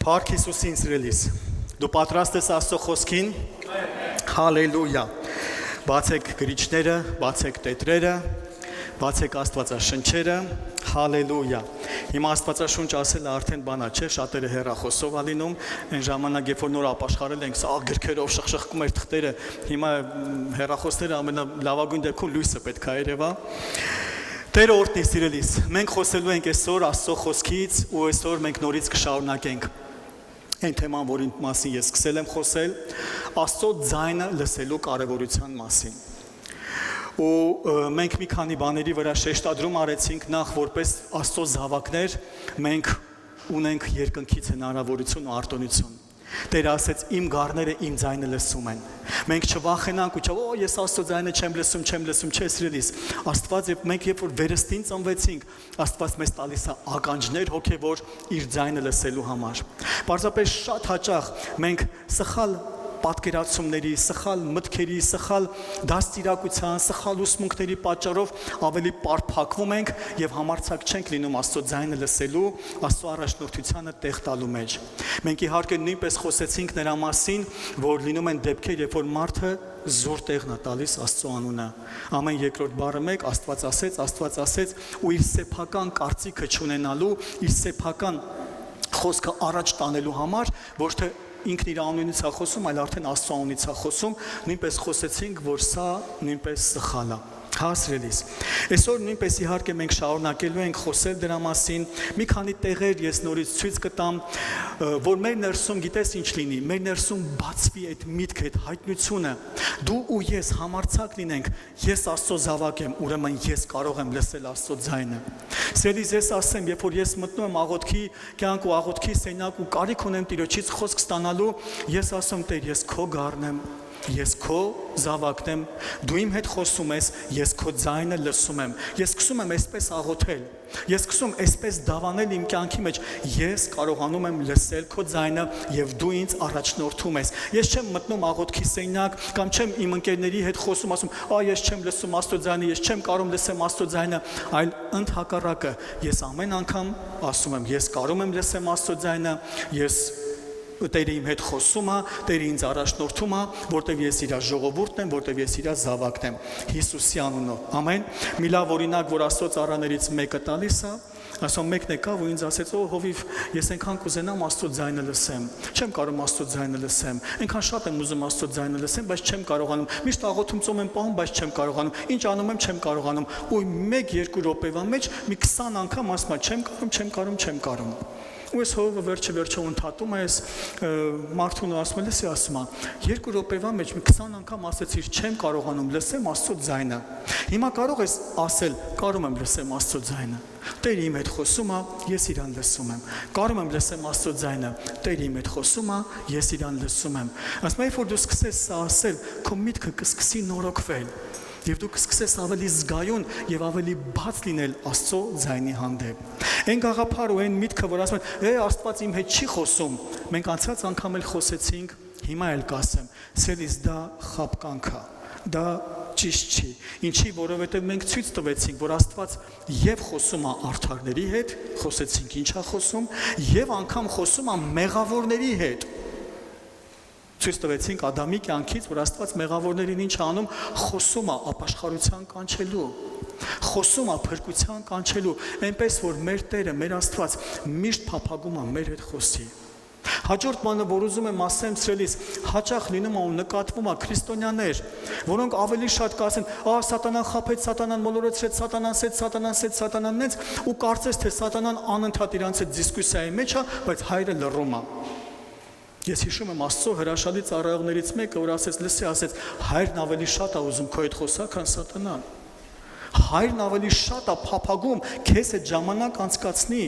Փառք Հիսուսին սիրելիս։ Դու պատրաստ ես Աստծո խոսքին։ Հալելույա։ Բացեք գրիչները, բացեք տետրերը, բացեք Աստվածաշնչերը։ Հալելույա։ Հիմա Աստվածաշունչ ասելը արդեն բանա չէ, շատերը հեռախոսով ա լինում, այն ժամանակ երբ որ նոր ապաշխարել ենք, սա գրքերով շխշխկում էր թղթերը, հիմա հեռախոսները ամենալավագույն դեպքում լույսը պետք է երևա։ Տերը օրհնի սիրելիս։ Մենք խոսելու ենք այսօր Աստծո խոսքից ու այսօր մենք նորից կշարունակենք այն թեման, որի մասին ես սկսել եմ խոսել, Աստծո ձայնը լսելու կարևորության մասին։ Ու մենք մի քանի բաների վրա շեշտադրում արեցինք, նախ որպես Աստծո զավակներ մենք ունենք երկնքից հնարավորություն ու արտոնություն։ Տերը ասեց իմ գառները իմ ձայնը լսում են։ Մենք չվախենանք ու չո ես Աստծո ձայնը չեմ լսում, չէ սիրելիս։ Աստված եւ մենք երբ որ վերստին ծնվեցինք, Աստված մեզ տալիս է ականջներ հոգեվոր իր ձայնը լսելու համար։ Պարզապես շատ հաճախ մենք սխալ պատկերացումների, սխալ մտքերի, սխալ դաստիարակության, սխալ ուսմունքների պատճառով ավելի պարփակվում ենք եւ համարձակ չենք լինում Աստծո ձայնը լսելու, Աստծո առաջնորդությանը տեղ տալու մեջ։ Մենք իհարկե նույնպես խոսեցինք նրա մասին, որ լինում են դեպքեր, երբ որ մարդը զուր տեղն է տալիս Աստծո անունը։ Ամեն երկրորդ բառը մեկ Աստված ասեց ու իր սեփական կարծիքը չունենալու, իր սեփական խոսքը առաջ տանելու համար, ոչ թե ինքն իր անունից է խոսում, այլ արդեն Աստծո անունից է խոսում, նույնպես խոսեցինք, որ սա նույնպես սխալ է։ Հա սիրելիս։ Այսօր նույնպես իհարկե մենք շարունակելու ենք խոսել դրա մասին, մի քանի տեղեր ես նորից ցույց կտամ, որ մեր ներսում գիտես ինչ լինի, մեր ներսում բացվի այդ միտքը, այդ հայտնությունը։ Դու ու ես համարձակ լինենք, ես Աստծո զավակ եմ, ուրեմն ես կարող եմ լսել Աստծո ձայնը։ Սիրելիս, ես ասեմ, երբ որ ես մտնում եմ աղոթքի կյանք ու աղոթքի սենյակ ու կարիք ունեմ Տիրոջից խոսք ստանալու, ես ասում Տեր, ես քո գառն եմ, ես քո զավակն եմ, դու իմ հետ խոսում ես, ես քո ձայնը լսում եմ, ես սկսում եմ այսպես աղոթել, ես սկսում այսպես դավանել իմ կյանքի մեջ, ես կարողանում եմ լսել քո ձայնը եւ դու ինձ առաջնորդում ես։ Ես չեմ մտնում աղոթքի սենյակ կամ չեմ իմ ընկերների հետ խոսում, ասում, ես չեմ լսում Աստծո ձայնը, ես չեմ կարող լսեմ Աստծո ձայնը, այլ ընդհակառակը, ես ամեն անգամ ասում եմ, ես կարող եմ լսեմ Աստծո ձայնը, ես Տերը իմ հետ խոսում է, Տերը ինձ առաջնորդում է, որտեղ ես իր ժողովուրդն եմ, որտեղ ես իր զավակն եմ, Հիսուսի անունով։ Ամեն։ Մի լավ օրինակ, որ Աստծո ծառաներից մեկը տալիս է, ասում մեկն եկավ ու ինձ ասեց, հովիվ, ես այնքան կուզենամ Աստծո ձայնը լսեմ, չեմ կարող Աստծո ձայնը լսեմ, այնքան շատ եմ ուզում Աստծո ձայնը լսեմ, բայց չեմ կարողանում, միշտ աղոթում ծոմ եմ պահում, բայց չեմ կարողանում, ինչ անում եմ, չեմ կարողանում, ու 1-2 րոպեվա մեջ մի 20 անգամ ասում եմ, չեմ կարող։ Ու ես հովը վերջը ընդհատում ես մարդուն ասում ես ասում 2 րոպեվա մեջ 20 անգամ ասեցիր չեմ կարողանում լսեմ Աստծո ձայնը։ Հիմա կարող ես ասել կարող եմ լսեմ Աստծո ձայնը։ Տերը իմ հետ խոսում է, ես իրան լսում եմ։ Կարող եմ լսեմ Աստծո ձայնը։ Տերը իմ հետ խոսում է, ես իրան լսում եմ։ Ասում եմ, երբ որ դու սկսես սա ասել, քո միտքը կսկսի նորոգվել։ Եվ դու կսկսես ավելի զգայուն եւ ավելի բաց լինել Աստծո ձայնի հանդեպ։ Այն գաղափարը ու այն միտքը, որ ասում են, Աստված իմ հետ չի խոսում, մենք անցած անգամ էլ խոսեցինք, հիմա էլ կասեմ, սիրելիս դա խաբկանք է, դա ճիշտ չի։ Ինչի, որովհետեւ մենք ցույց տվեցինք, որ Աստված եւ խոսում է արդարների հետ, խոսեցինք ինչ է խոսում, եւ անգամ խոսում է մեղավորների հետ։ Ցույց տվեցինք Ադամի կյանքից, որ Աստված մեղավորներին ինչ անում, խոսում է ապաշխարության կանչելու, խոսում է փրկության կանչելու, այնպես որ մեր Տերը, մեր Աստված միշտ փափագում է մեր հետ խոսի։ Հաջորդ բանը, որ ուզում եմ ասեմ սրելիս, հաճախ լինում է ու նկատվում է քրիստոնյաներ, որոնք ավելի շատ կասեն, սատանան խաբեց, սատանան մոլորեցրեց, սատանան նենց, ու կարծես թե սատանան անընդհատ իրանց հետ դիսկուսիայի մեջ է, բայց հայրը լռում է։ Ես հիշում եմ Աստծո հրաշալի ծառայողներից մեկը, որ ասեց, հայրն ավելի շատ է ուզում քո հետ խոսալ, քան սատանան։ Հայրն ավելի շատ է փափագում քեզ հետ ժամանակ անցկացնի։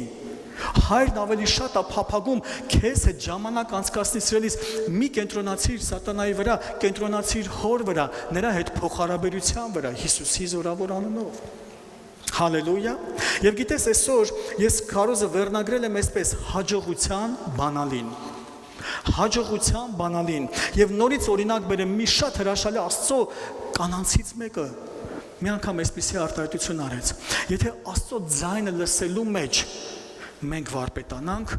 Հայրն ավելի շատ է փափագում քեզ հետ ժամանակ անցկացնի, սիրելիս, մի կենտրոնացիր սատանայի վրա, կենտրոնացիր հոր վրա, նրա հետ փոխհարաբերության վրա, Հիսուսի զորավոր անունով։ Հալելույա։ Եվ գիտես, այսօր ես քարոզը վերնագրել եմ այսպես հաջողության բանալին։ Հաջողության բանալին եւ նորից օրինակ բերեմ մի շատ հրաշալի Աստծո կանանցից մեկը մի անգամ այսպիսի արտահայտություն արեց եթե Աստծո ձայնը լսելու մեջ մենք վարպետանանք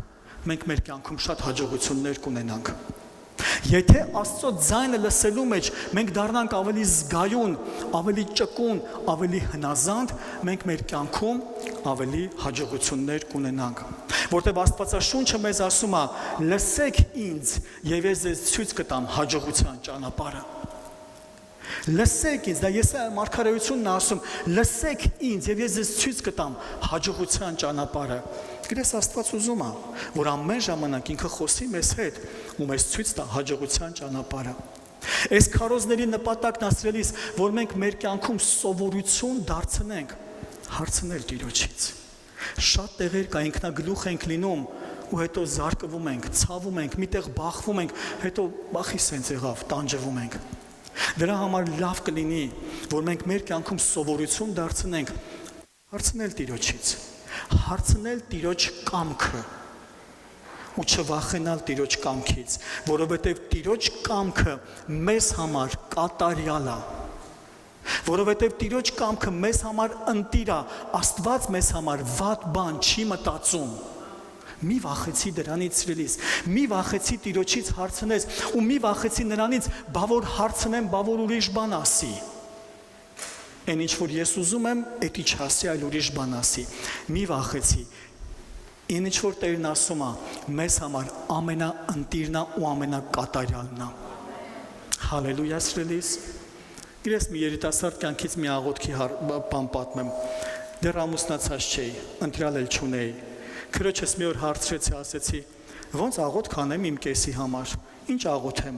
մենք մեր կյանքում շատ հաջողություններ կունենանք։ Եթե Աստծո ձայնը լսելու մեջ մենք դառնանք ավելի զգայուն, ավելի ճկուն, ավելի հնազանդ, մենք մեր կյանքում ավելի հաջողություններ կունենանք։ Որտեղ Աստվածաշունչը մեզ ասում է. լսեք ինձ, եւ ես ձեզ ցույց կտամ հաջողության ճանապարհը։ Լսեք ինձ, դա Եսայիա մարգարեությունն է ասում, լսեք ինձ եւ ես ձեզ ցույց կտամ հաջողության ճանապարհը։ Գրես Աստված ուզում է, որ ամեն ժամանակ ինքը խոսի մեզ հետ ու մեզ ցույց տա հաջողության ճանապարհը։ Այս քարոզների նպատակն ասրելիս, որ մենք մեր կյանքում սովորություն դարձնենք հարցնել Տիրոջից։ Շատ տեղեր կա ինքնագլուխ ենք լինում ու հետո զարկվում ենք, ցավում ենք, միտեղ բախվում ենք, հետո բախի սենց եղավ, տանջվում ենք։ Դրա համար լավ կլինի, որ մենք մեր կյանքում սովորություն դարձնենք հարցնել Տիրոջից, հարցնել Տիրոջ կամքը ու չվախենալ Տիրոջ կամքից, որովհետև Տիրոջ կամքը մեզ համար կատարյալ է, որովհետև Տիրոջ կամքը մեզ համար ընտիր է, Աստված մեզ համար վատ բան չի մտածում։ Մի վախեցի դրանից սիրելիս, մի վախեցի Տիրոջից հարցնես ու մի վախեցի նրանից, բա որ հարցնեմ, բա որ ուրիշ բան ասի։ Այն ինչ որ ես ուզում եմ, էդի չասի, այլ ուրիշ բան ասի։ Մի վախեցի։ Այն ինչ որ Տերն ասում է, մեզ համար ամենաընտիրն է ու ամենակատարյալն է։ Հալելույա սիրելիս։ Իրես մի երիտասարդ կյանքից մի աղոթքի բան պատմեմ։ Դեռ ամուսնացած չէի, ընտրյալ էլ չունեի։ Քրոջս մի օր հարցրեցի, ասեցի. ոնց աղոթք անեմ իմ կեսի համար, ինչ աղոթեմ։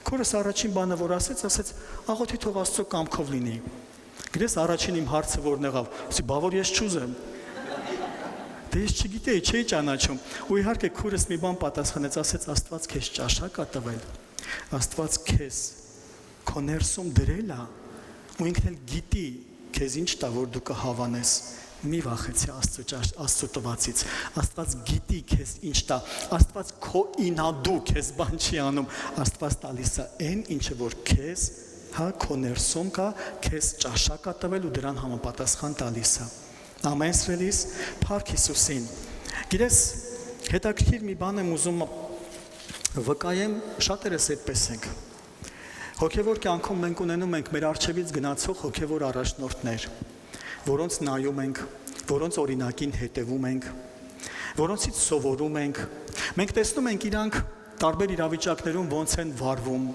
Քորս առաջին բանը որ ասեց, աղոթի թող Աստծո կամքով լինի։ Գրես առաջին իմ հարցը որն եղավ, ասի բա որ ես չուզեմ։ Դե ես չգիտեի, չէի ճանաչում։ Ու իհարկե քուրս մի բան պատասխանեց, ասեց Աստված քեզ ճաշակ ա տվել։ Աստված քեզ քո ներսում դրել է ու ինքն էլ գիտի քեզ ինչ տա որ դու կհավանես։ Մի վախեցի Աստծո տվածից։ Աստված գիտի քեզ ինչ տա։ Աստված քո ինադու քեզ բան չի անում։ Աստված տալիս է այն ինչը որ քեզ, քո ներսում կա, քեզ ճաշակ ա տվել ու դրան համապատասխան տալիս է։ Ամեն սրելիս, փառք Հիսուսին։ Գիտես, հետաքրքիր մի բան եմ ուզում վկայեմ, շատերս այդպես ենք։ Հոգևոր կյանքում մենք ունենում ենք մեր առջևից գնացող հոգևոր առաջնորդներ, որոնց նայում ենք, որոնց օրինակին հետևում ենք, որոնցից սովորում ենք։ Մենք տեսնում ենք իրանք տարբեր իրավիճակներում ոնց են վարվում,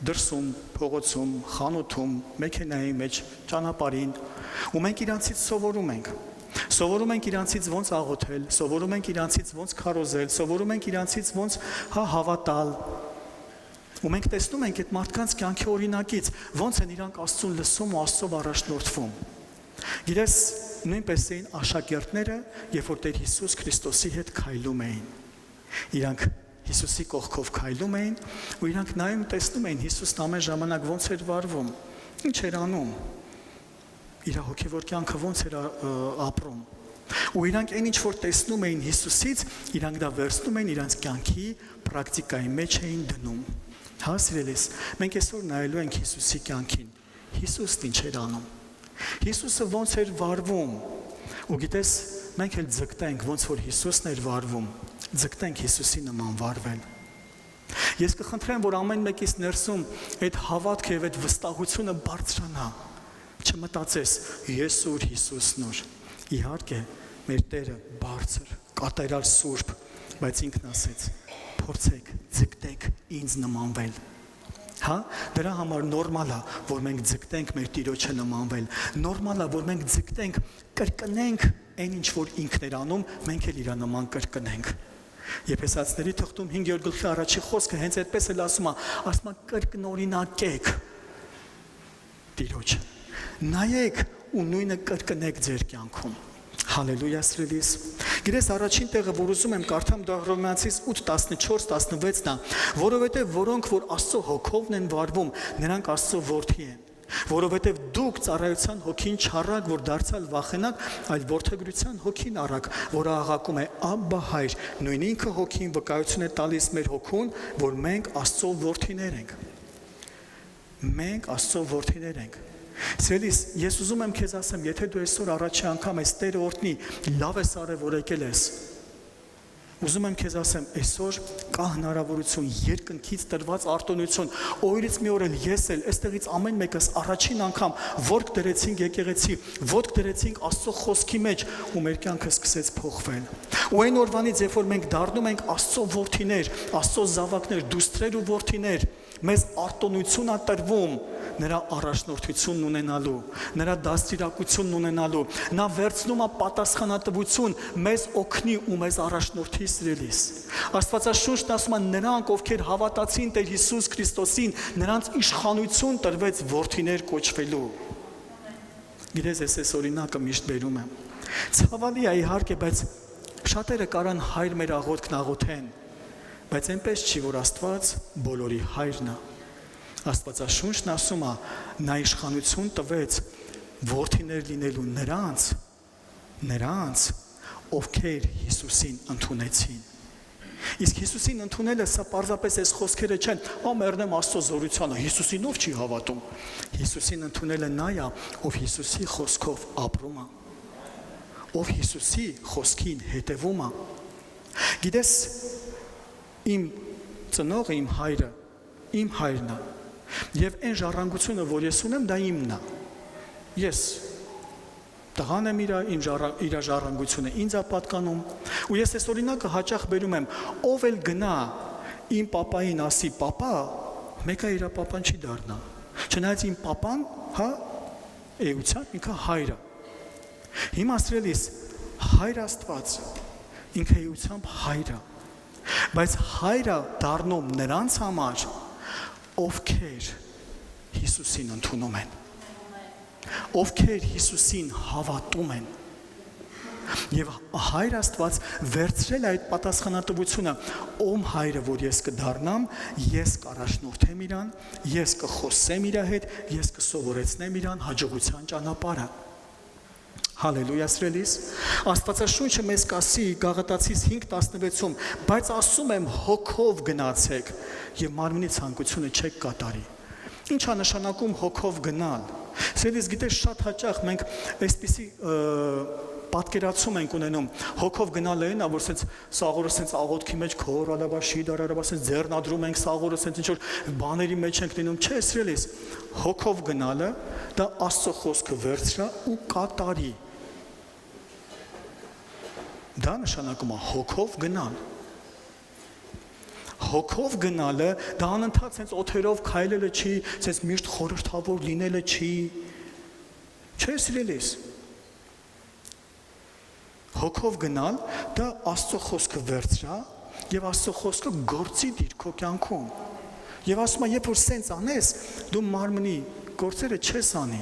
դրսում, փողոցում, խանութում, մեքենայի մեջ, ճանապարհին, ու մենք իրանցից սովորում ենք։ Սովորում ենք իրանցից ոնց աղոթել, սովորում ենք իրանցից ոնց քարոզել, սովորում ենք իրանցից ոնց հավատալ։ Ու մենք տեսնում ենք այդ մարդկանց կյանքի օրինակից, ոնց են իրանք Աստծուն լսում ու Աստծով առաջնորդվում։ Գիտես, նույնպես էին աշակերտները, երբ որ Տեր Հիսուս Քրիստոսի հետ քայլում էին։ Իրանք Հիսուսի կողքով քայլում էին ու իրանք նայում տեսնում էին Հիսուսն ամեն ժամանակ ոնց էր վարվում, ինչ էր անում, իր հոգևոր կյանքը ոնց էր ապրում։ Ու իրանք այն ինչ որ տեսնում էին Հիսուսից, իրանք դա վերցնում էին իրանց կյանքի պրակտիկայի մեջ էին դնում։ Հա սիրելիս, մենք այսօր նայելու ենք Հիսուսի կյանքին։ Հիսուսն ինչ էր անում։ Հիսուսը ոնց էր վարվում։ Ու գիտես, մենք էլ ձգտենք ոնց որ Հիսուսն էր վարվում, ձգտենք Հիսուսի նման վարվել։ Ես կխնդրեմ, որ ամեն մեկից ներսում այդ հավատքը եւ այդ վստահությունը բարձրանա։ Չմտածես, ես ուր Հիսուսն ուր։ Իհարկե, մեր Տերը բարձր, կատարյալ սուրբ, բայց ինքն ասեց. փորձեք, ձգտեք ինձ նմանվել։ Հա, դրա համար նորմալ է, որ մենք ձգտենք մեր Տիրոջը նմանվել։ Նորմալ է, որ մենք ձգտենք կրկնենք այն ինչ որ ինքն էր անում, մենք էլ իր նման կրկնենք։ Եփեսացիների թղթում 5-րդ գլխի առաջի խոսքը հենց այդպես էլ ասում է կրկնօրինակեք Տիրոջը։ Նայեք ու նույնը կրկնեք ձեր կյանքում։ Հալելույա սիրելիս։ Գիտես առաջին տեղը որ ուզում եմ կարդամ դա Հռոմեացիս 8:14-16-ն է, որովհետև որոնք որ Աստծո հոգովն են վարվում, նրանք Աստծո որդի են, որովհետև դուք ծառայության հոգին չառակ, որ դարձյալ վախենակ, այլ որդեգրության հոգին առակ, որը աղաղակում է Աբբա Հայր, նույն ինքը հոգին վկայություն է տալիս մեր հոգուն, որ մենք Աստծո որդիներ ենք։ Մենք Աստծո որդիներ ենք։ Սիրելիս, ես ուզում եմ քեզ ասեմ, եթե դու այսօր առաջի անգամ ես Տերը օրհնի, լավ ես արել որ եկել ես։ Ուզում եմ քեզ ասեմ, այսօր կա հնարավորություն երկնքից տրված արտոնություն, օրից մի օր էլ ես էլ այստեղից ամեն մեկս առաջին անգամ ոտք դրեցինք եկեղեցի, ոտք դրեցինք Աստծո խոսքի մեջ ու մեր կյանքը սկսեց փոխվել։ Ու այն օրվանից, երբ որ մենք դառնում ենք Աստծո որդիներ, Աստծո զավակներ, դուստրեր ու որդիներ, մեզ արտոնություն է տրվում նրա առաջնորդությունն ունենալու, նրա դաստիարակությունն ունենալու, նա վերցնում է պատասխանատվություն մեզ օգնի ու մեզ առաջնորդի սիրելիս։ Աստվածաշունչն ասում է նրանք, ովքեր հավատացին Տեր Հիսուս Քրիստոսին, նրանց իշխանություն տրվեց որդիներ կոչվելու։ Գիտես, ես օրինակը միշտ բերում եմ։ Ցավալի է իհարկե, բայց շատերը կարան հայր մեր աղոթքն աղոթեն, բայց այնպես չի, որ Աստված բոլորի հայրն է։ Աստվածաշունչն ասում է, նա իշխանություն տվեց որդիներ լինելու նրանց, ովքեր Հիսուսին ընդունեցին։ Իսկ Հիսուսին ընդունելը սա պարզապես այս խոսքերը չեն, մեռնեմ Աստծո զորությանը, Հիսուսին ով չի հավատում։ Հիսուսին ընդունելը նա է, ով Հիսուսի խոսքով ապրում է, ով Հիսուսի խոսքին հետևում է։ Գիտես, իմ ծնողը, իմ հայրը, իմ հայրն է։ Եվ այն ժառանգությունը, որ ես ունեմ, դա իմն է։ Ես տղան եմ իր ժառանգությունը ինձ է պատկանում, ու ես այս օրինակը հաճախ բերում եմ, ով էլ գնա իմ պապային ասի պապա, մեկը իր պապան չի դառնա։ Չնայած իմ պապան, էությամբ ինքը հայրը։ Հիմա ասրելիս հայր Աստված, ինքը էությամբ հայրը, բայց հայրը դառնում նրանց համար, ովքեր Հիսուսին ընդունում են, ովքեր Հիսուսին հավատում են։ Եվ հայր Աստված վերցրել այդ պատասխանատվությունը, ում հայրը, որ ես կդառնամ, ես կառաջնորդեմ իրան, ես կխոսեմ իր հետ, ես կսովորեցնեմ իրան հաջողության ճանապարհը։ Հալելույա սիրելիս, Աստվածաշունչը մեզ կասի Գաղատացիս 5:16-ում, բայց ասում եմ հոգով գնացեք եւ մարմնի ցանկությունը չեք կատարի։ Ինչ է նշանակում հոգով գնալ։ Սիրելիս, գիտես, շատ հաճախ մենք այսպիսի պատկերացում ենք ունենում, հոգով գնալը այն է, որ սենց սաղորը սենց աղոթքի մեջ քոր ալաբաշի դարարաբա սենց ձեռնադրում ենք սաղորը սենց ինչ որ բաների մեջ ենք լինում, չէ, սիրելիս, հոգով գնալը դա Աստծո խոսքը վերցրա ու կատարի։ Դա նշանակում է հոգով գնալ։ Հոգով գնալը դա անընդհատ սենց օթերով քայլելը չի, սենց միշտ խորհրդավոր լինելը չի։ Չէ, սիրելիս։ Հոգով գնալ դա Աստծո խոսքը վերցրա եւ Աստծո խոսքը գործի դիր քո կյանքում։ Եվ ասում եմ, երբ որ սենց անես, դու մարմնի գործերը չես անի։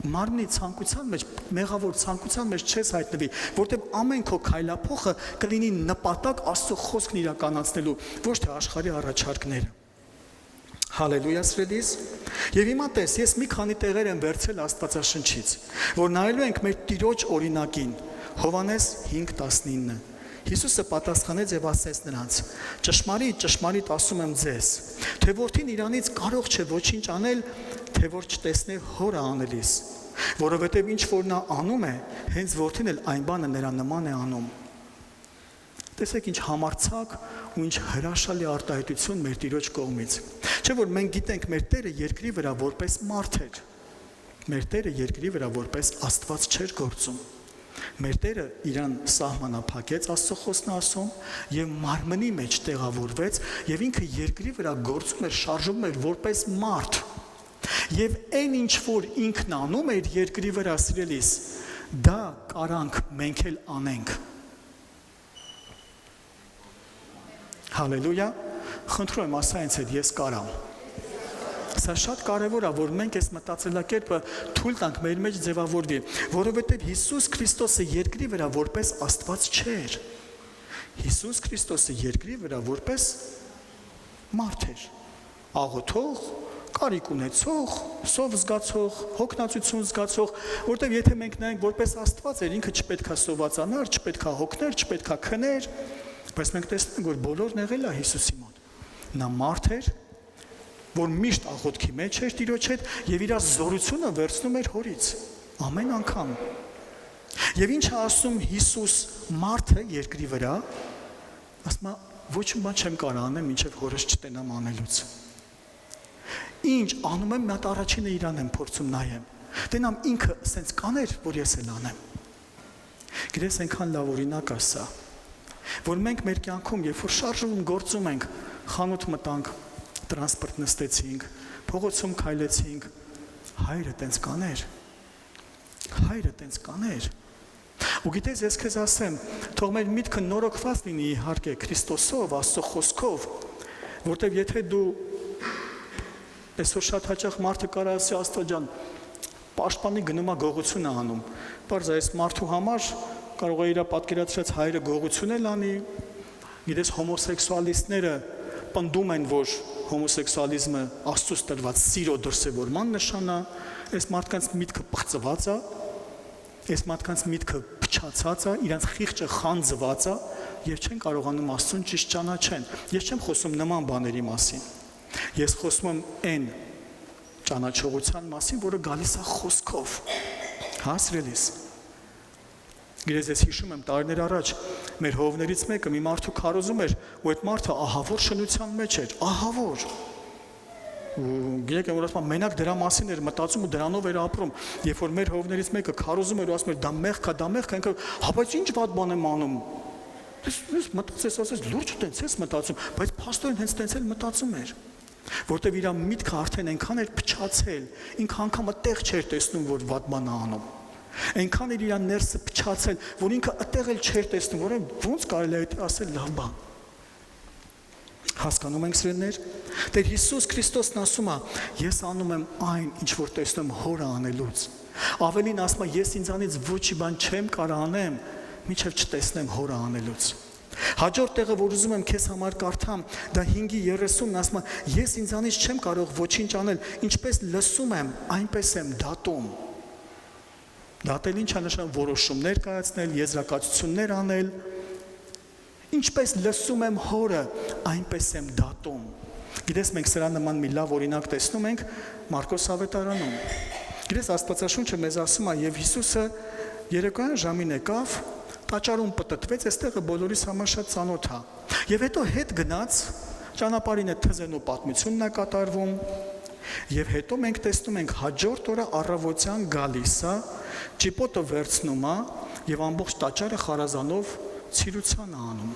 Մարմնի ցանկության մեջ, մեղավոր ցանկության մեջ չես հայտնվի, որտեղ ամեն քո քայլափոխը կլինի նպատակ Աստծո խոսքն իրականացնելու, ոչ թե աշխարհի առաջարկները։ Հալելույա սիրելիս։ Եվ հիմա տես, ես մի քանի տեղեր եմ վերցրել Աստվածաշնչից, որ նայելու ենք մեր Տիրոջ օրինակին։ Հովհաննես 5:19 Հիսուսը պատասխանեց եւ ասեց նրանց. ճշմարիտ, ճշմարիտ ասում եմ ձեզ, թե որդին իրանից կարող չէ ոչինչ անել, թե որ չտեսնե հորը անելիս, որովհետեւ ինչ որ նա անում է, հենց որդին էլ այն բանը նրա նման է անում։ Տեսեք ինչ համարձակ ու ինչ հրաշալի արտահայտություն մեր Տիրոջ կողմից։ Չէ՞ որ մենք գիտենք մեր Տերը երկրի վրա որպես մարդ էր։ Մեր Տերը երկրի վրա որպես Աստված չէր գործում։ Մեր Տերը իրան սահմանափակեց, Աստծո խոսքն ասում, եւ մարմնի մեջ տեղավորվեց, եւ ինքը երկրի վրա գործում էր, շարժվում էր որպես մարդ։ Եվ այն ինչ որ ինքն անում էր երկրի վրա, սիրելիս, դա կարանք մենք էլ անենք։ Հալելույա, խնդրում եմ ասա ինձ հետ, ես կարամ։ Սա շատ կարևոր է, որ մենք այս մտածելակերպը թույլ տանք մեր մեջ ձևավորվի, որովհետև Հիսուս Քրիստոսը երկրի վրա որպես Աստված չէր։ Հիսուս Քրիստոսը երկրի վրա որպես մարդ էր, աղոթող, կարիք ունեցող, սով զգացող, հոգնածություն զգացող, որտեղ եթե մենք նայենք որպես Աստված էր, ինքը չպետք է սովածանար, չպետք է հոգներ, չպետք է քներ, բայց մենք տեսնում ենք, որ բոլորն եղել է Հիսուսի մոտ։ Նա մարդ էր, որ միշտ աղոթքի մեջ էր Տիրոջ հետ եւ իր զորությունը վերցնում էր հորից ամեն անգամ։ Եվ ինչ է ասում Հիսուս մարդը երկրի վրա, ասում է ոչ մի բան չեմ կարող անեմ, մինչև հորս չտենամ անելուց։ Ինչ անում եմ, մատ առաջինը իրան եմ փորձում նայեմ։ Տենամ ինքը սենց կաներ, որ ես էլ անեմ։ Գիտես այնքան լավ օրինակ է սա, որ մենք մեր կյանքում, երբ որ շարժվում գործում ենք, խանութ մտանք, տրանսպորտ նստեցինք, փողոցում քայլեցինք, հայրը տենց կաներ։ Հայրը տենց կաներ։ Ու գիտես, ես քեզ ասեմ, թող մեր միտքը նորոգված լինի իհարկե Քրիստոսով, Աստծո խոսքով, որտեղ եթե դու այսօր շատ հաճախ մարդը կարա ասի Աստծո ջան, պաշտպանի գնում է գողություն է անում։ Բայց այս մարդու համար կարող է իր պատկերացրած հայրը գողություն էլ անի։ Գիտես, հոմոսեքսուալիստները պնդում են, որ հոմոսեքսուալիզմը Աստծուց տրված սիրո դրսևորման նշան է, այս մարդկանց միտքը պղծված է, այս մարդկանց միտքը փչացած է, իրանց խիղճը խանձված է եւ չեն կարողանում Աստծուն ճիշտ ճանաչեն։ Ես չեմ խոսում նման բաների մասին։ Ես խոսում եմ այն ճանաչողության մասին, որը գալիս է խոսքով։ Հասրելիս։ Գիտես, ես հիշում եմ տարիներ առաջ մեր հովներից մեկը մի մարդու քարոզում էր, ու այդ մարդը ահավոր շնության մեջ էր, ահավոր։ Ու գիտեք, որ ասում մենակ դրա մասին էր մտածում ու դրանով էր ապրում։ Երբ որ մեր հովներից մեկը քարոզում էր ու ասում էր դա մեղք է, ինքը, հա բայց ինչ վատ բան եմ անում։ Ես մտածես, ասես լուրջ տենց ես մտածում, բայց փաստորեն հենց տենց էլ մտածում էր։ Որտեվ իր միտքը արդեն այնքան էր փչացել, ինքը անգամ այդտեղ չէր տեսնում, որ վատ բան է անում։ Այնքան էր իր ներսը փչացել, որ ինքը այդտեղ էլ չէր տեսնում, որ ոնց կարելի է ասել լավ բան։ Հասկանում ենք սիրելիներ, Տեր Հիսուս Քրիստոսն ասում է, ես անում եմ այն, ինչ որ տեսնում հորը անելուց։ Ավելին ասում է, ես ինձանից ոչի բան չեմ կարող անեմ, մինչև չտեսնեմ հորը անելուց։ Հաջորդ տեղը, որ ուզում եմ քեզ համար կարդամ, դա 5:30-ն ասում է, ես ինձանից չեմ կարող ոչինչ անել, ինչպես լսում եմ, այնպես եմ դատում։ Դատել ինչ է նշանակում, որոշումներ կայացնել, եզրակացություններ անել։ Ինչպես լսում եմ հորը, այնպես եմ դատում։ Գիտես, մենք սրա նման մի լավ օրինակ տեսնում ենք Մարկոս ավետարանում։ Գիտես, Աստվածաշունչը մեզ ասում է, եւ Հիսուսը երեկոյան ժամին եկավ, տաճարում պտտվեց, այստեղը բոլորիս համար շատ ծանոթ է։ Եվ հետո հետ գնաց, ճանապարհին է թզենու պատմությունն է կատարվում, եւ հետո մենք տեսնում ենք հաջորդ օրը առավոտյան գալիս է, ճիպոտը վերցնում է եւ ամբողջ տաճարը խարազանով ցիրուցան անում։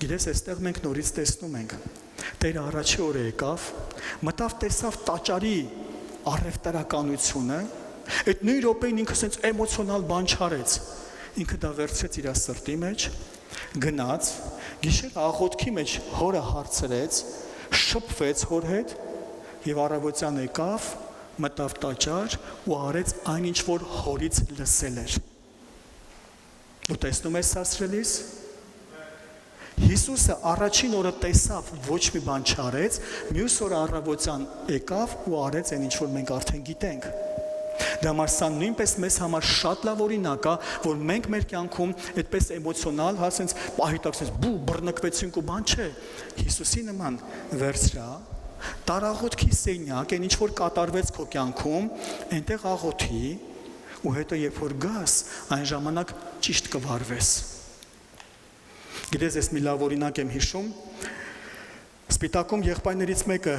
Գիտես, այստեղ մենք նորից տեսնում ենք, Տերը առաջի օրը եկավ, մտավ տեսավ տաճարի առևտրականությունը, այդ նույն րոպեին ինքը sense էմոցիոնալ բան չարեց, ինքը դա վերցրեց իր սրտի մեջ, գնաց, գիշեր աղոթքի մեջ հորը հարցրեց, շփվեց հոր հետ եւ առավոտյան եկավ, մտավ տաճար ու արեց այն, ինչ որ հորից լսել էր։ Դու տեսնում ես սասրելիս։ Հիսուսը առաջին օրը տեսավ, ոչ մի բան չարեց, մյուս օրը առավոտյան եկավ ու արեց այն, ինչ որ մենք արդեն գիտենք։ Դա մարսա նույնպես մեզ համար շատ լավ օրինակ է, որ մենք մեր կյանքում այդպես էմոցիոնալ, հա, sense պահիտակ, sense բու բռնկվեցինք ու բան չէ։ Հիսուսի նման վերցրա, տարաղոթքի սենյակ, այն ինչ որ կատարվեց քո կյանքում, այնտեղ աղոթի ու հետո երբ որ գաս, այն ժամանակ ճիշտ կվարվես։ Գիտես, ես մի լավ օրինակ եմ հիշում, Սպիտակում եղբայրներից մեկը,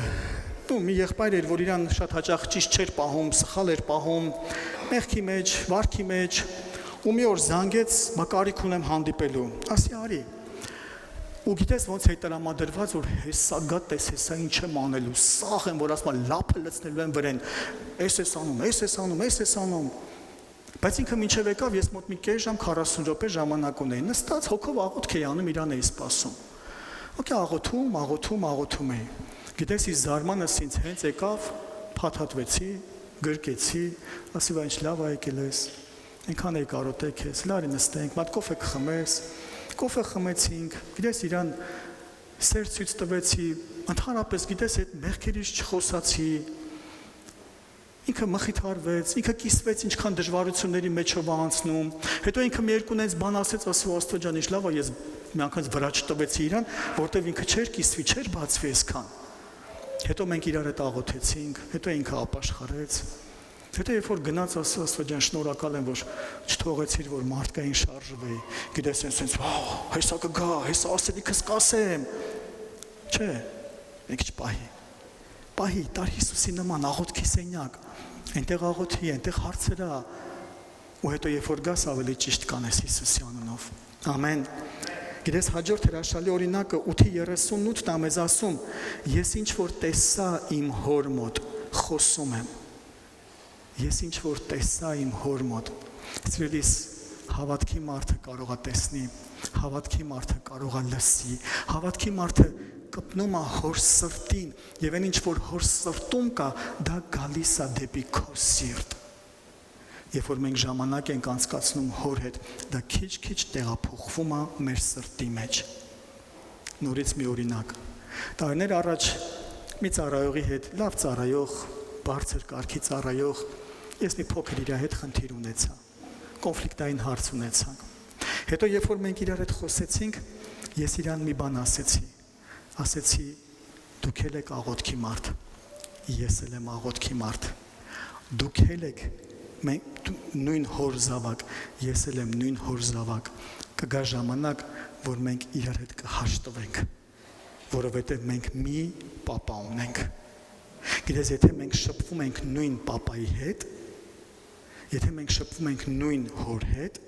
մի եղբայր էր, որ իրան շատ հաճախ ճիշտ չէր պահում, սխալ էր պահում, մեղքի մեջ, վարքի մեջ, ու մի օր զանգեց, կարիք ունեմ հանդիպելու, ասի արի։ Ու գիտես ոնց է տրամադրված, որ հեսա գաս, հեսա ինչ եմ անելու, սաղ եմ, որ ասում լափը լցնելու եմ վրեն, էս ես անում։ Բայց ինքը մինչև եկավ, ես մոտ մի կես ժամ 40 րոպե ժամանակ ունեի, նստած հոգով աղոթք էի անում, իրան էի սպասում։ Okay, աղոթում էի։ Գիտես, ის զարմանս ինձ հենց եկավ, փաթաթվեցի, գրկեցի, ասի վայ ինչ լավ եկել ես, այնքան էի կարոտել քեզ, լարի նստենք, մատ կոֆե կխմես, կոֆե խմեցինք, գիտես իրան սեր ցույց տվեցի, ընդհանրապես գիտես այդ մեղքերից չխոսացի, ինքը մխիթարվեց, ինքը կիսվեց ինչքան դժվարությունների մեջով անցնում, հետո ինքը մի երկունից բան ասեց, ասի Աստծո ջան, ինչ լավ է, ես մի անգամ վրա չտվեցի իրան, որտեվ ինքը չէր կիսվի, չէր բացվի այսքան։ Հետո մենք իրար հետ աղոթեցինք, հետո ինքը ապաշխարեց։ Հետո երբ որ գնաց Աստված ջան, շնորհակալ եմ, որ չթողեցիր, որ մարդկային շարժվեի։ Գիտես, sense, հեսա կգա, հեսա ասելիքս կասեմ։ Չէ, մեկ չպահի։ Պահի, տար Հիսուսի նման աղոթքի սենյակ։ Այնտեղ աղոթի, այնտեղ հարցերա։ Ու հետո երբ որ գաս ավելի ճիշտ կանես Հիսուսի անունով։ Ամեն։ Գիտես, հաջորդ հրաշալի օրինակը 8:38-ն է մեզ ասում. ես ինչ որ տեսա իմ հոր մոտ, խոսում եմ։ Ես ինչ որ տեսա իմ հոր մոտ։ Սիրելիս, հավատքի մարդը կարող է տեսնի, հավատքի մարդը կարող է լսի, հավատքի մարդը կպնում է հոր սրտին, եւ այն ինչ որ հոր սրտում կա, դա գալիս է դեպի քո սիրտ։ Երբ որ մենք ժամանակ ենք անցկացնում հոր հետ, դա քիչ-քիչ տեղափոխվում է մեր սրտի մեջ։ Նորից մի օրինակ։ Տարիներ առաջ մի ծառայողի հետ, լավ ծառայող, բարձր կարգի ծառայող, ես մի փոքր իր հետ խնդիր ունեցա, կոնֆլիկտային հարց ունեցանք։ Հետո երբ որ մենք իրար հետ խոսեցինք, ես իրան մի բան ասեցի, դուք եք աղոթքի մարդ, ես էլ եմ աղոթքի մարդ, դուք եք նույն հոր զավակ, ես էլ եմ նույն հոր զավակ, կգա ժամանակ, որ մենք իրար հետ կհաշտվենք, որովհետև մենք մի պապա ունենք։ Գիտես, եթե մենք շփվում ենք նույն պապայի հետ, եթե մենք շփվում ենք նույն հոր հետ,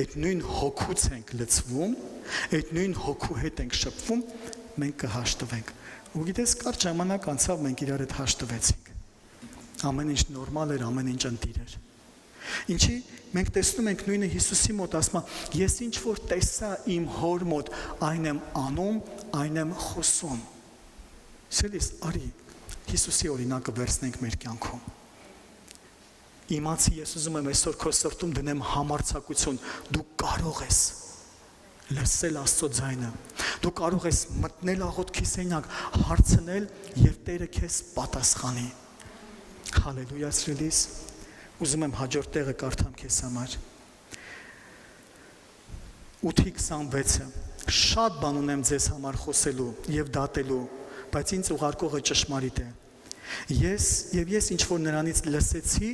այդ նույն հոգուց ենք լցվում, այդ նույն հոգու հետ ենք շփվում, մենք կհաշտվենք։ Ու գիտես, կարճ ժամանակ անցավ մենք իրար հետ հաշտվեցինք։ Ամեն ինչ նորմալ էր, ամեն ինչ ընտիր էր։ Ինչի մենք տեսնում ենք նույնը Հիսուսի մոտ, ասում է, ես ինչ որ տեսա իմ հոր մոտ, այն եմ անում, այն եմ խոսում։ Սիրելիս, արի Հիսուսի օրինակը վերցնենք մեր կյանքում։ Իմացի, ես ուզում եմ այսօր քո սրտում դնեմ համարձակություն, դու կարող ես լսել Աստծո ձայնը, դու կարող ես մտնել աղոթքի սենյակ, հարցնել եւ Տերը քեզ պատասխանի։ Հալելույա, սիրելիս, ուզում եմ հաջորդ տեղը կարդամ քեզ համար։ 8:26-ը շատ բան ունեմ ձեզ համար խոսելու եւ դատելու, բայց ինձ ուղարկողը ճշմարիտ է։ Ես ինչ որ նրանից լսեցի,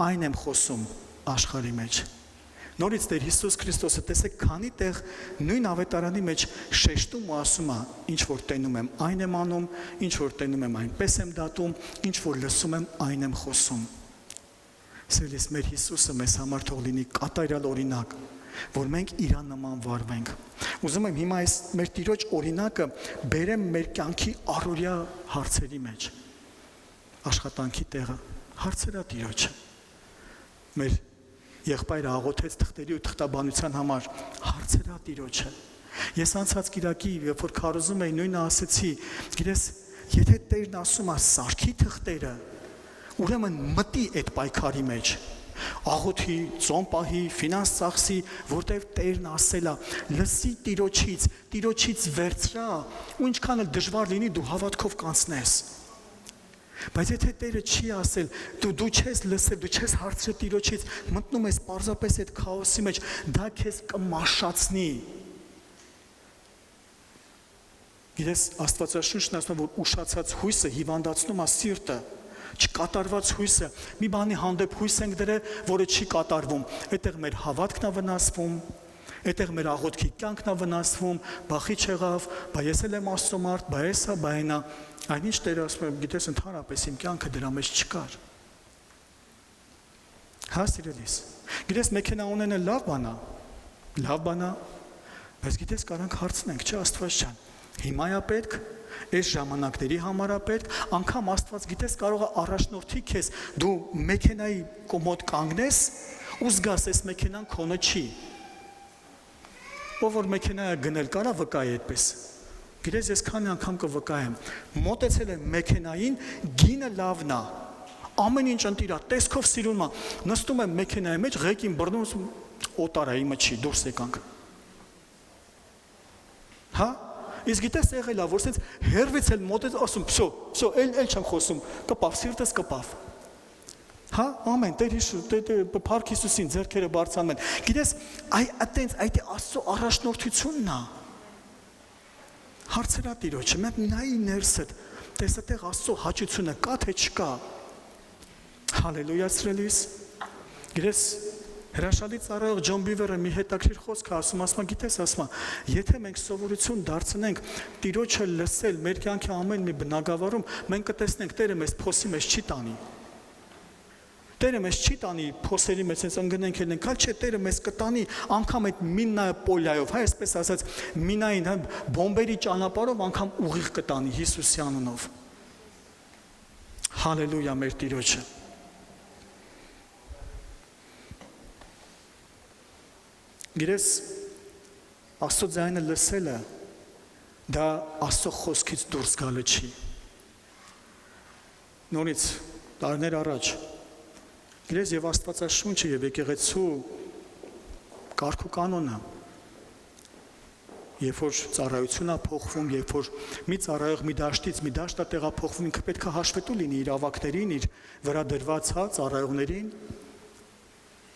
այն եմ խոսում աշխարհի մեջ։ Նորից Տեր Հիսուս Քրիստոսը տեսեք քանի տեղ նույն ավետարանի մեջ շեշտում ու ասում է, ինչ որ տենում եմ, այն եմ անում, ինչ որ տենում եմ, այնպես եմ դատում, ինչ որ լսում եմ, այն եմ խոսում։ Սիրելիս, մեր Հիսուսը մեզ համար թող լինի կատարյալ օրինակ, որ մենք իրան նման վարվենք։ Ուզում եմ հիմա այս մեր Տիրոջ օրինակը բերեմ մեր կյանքի առօրյա հարցերի մեջ։ Աշխատանքի տեղը, հարցերա Տիրոջը։ Մեր եղբայրը աղոթեց թղթերի ու թղթաբանության համար, հարցերա Տիրոջը։ Ես անցած կիրակի, երբ որ քարոզում էի, նույնը ասեցի, գիտես, եթե Տերն ասում է սարքի թղթերը, ուրեմն մտի այդ պայքարի մեջ, աղոթի, ծոմ պահի, ֆինանս ծախսի, որտեղ Տերն ասել է, լսի Տիրոջից վերցրա, ու ինչքան էլ դժվար լինի, դու հավատքով կանցնես։ Բայց եթե Տերը չի ասել, դու չես լսել, դու չես հարցրել Տիրոջից, մտնում ես պարզապես այդ քաոսի մեջ, դա քեզ կմաշացնի։ Գիտես, Աստվածաշունչն ասում է, որ ուշացած հույսը հիվանդացնում է սիրտը, չկատարված հույսը, մի բանի հանդեպ հույս ենք դրել, որը չի կատարվում, այդտեղ մեր հավատքն է վնասվում, այդտեղ մեր աղոթքի կյանքն է վնասվում, բախի չեղավ, բա ես էլ եմ Աստծո մարդ, բա էսա, բա այնա, այնինչ Տերը ասում է, գիտես, ընդհանրապես իմ կյանքը դրա մեջ չկար։ Հա, սիրելիս, գիտես, մեքենա ունենը լավ բան է, բայց գիտես, կարանք հարցնենք, չէ, Աստված ջան, հիմա է պետք, այս ժամանակների համար է պետք, անգամ Աստված գիտես կարող է առաջնորդի քեզ, դու մեքենայի կոմոդ կանգնես ու զգաս այս մեքենան քոնը չի։ Ով որ մեքենայը գնել կարա վկայի այդպես։ Գիտես, ես քանի անգամ կվկայեմ, մոտեցել եմ մեքենային, գինը լավն է, ամեն ինչ ընտիր է, տեսքով սիրուն է, նստում եմ մեքենայի մեջ, ղեկին բռնում, օտար է, իմը չի, դուրս եկանք։ Հա? Իսկ գիտես եղել է, որ սենց հերվից էլ մոտեց ասում, վсё, էլ չեմ խոսում, կպավ, սիրտս կպավ։ Հա, ամեն, Տեր Փառք Հիսուսին ձեռքերը բարձրանում են։ Գիտես, այդ Աստծո առաջնորդությունն է։ Հարցերա Տիրոջը, մենք նայի ներսդ, տեսա տեղ Աստծո հաճությունը կա թե չկա։ Հալելույա սրելիս։ Գիտես, հրաշալի ծառայող Ջոն Բիվերը մի հետաքրքիր խոսք ասում, գիտես, եթե մենք սովորություն դարձնենք Տիրոջը լսել մեր կյանքի ամեն մի բնագավառում, մենք կտեսնենք Տերը մեզ փոսի մեջ չի տանի։ Տերը մեզ չի տանի փոսերի մեջ, այսպես ընկնենք ելնենք, այլ չէ, Տերը մեզ կտանի անգամ այդ մինապոլիայով, այսպես ասած, մինային բոմբերի ճանապարհով անգամ ուղիղ կտանի Հիսուսի անունով։ Հալելույա մեր Տիրոջը։ Գիտես, Աստծո ձայնը լսելը դա Աստծո խոսքից դուրս գալը չի։ Նորից տարիներ առաջ գիտես եւ Աստվածաշունչը եւ եկեղեցու կարգ ու կանոնը երբ որ ծառայությունն է փոխվում, երբ որ մի ծառայող մի դաշտից մի դաշտ է տեղափոխվում, ինքը պետք է հաշվետու լինի իր ավակներին, իր վրա դրված ծառայողներին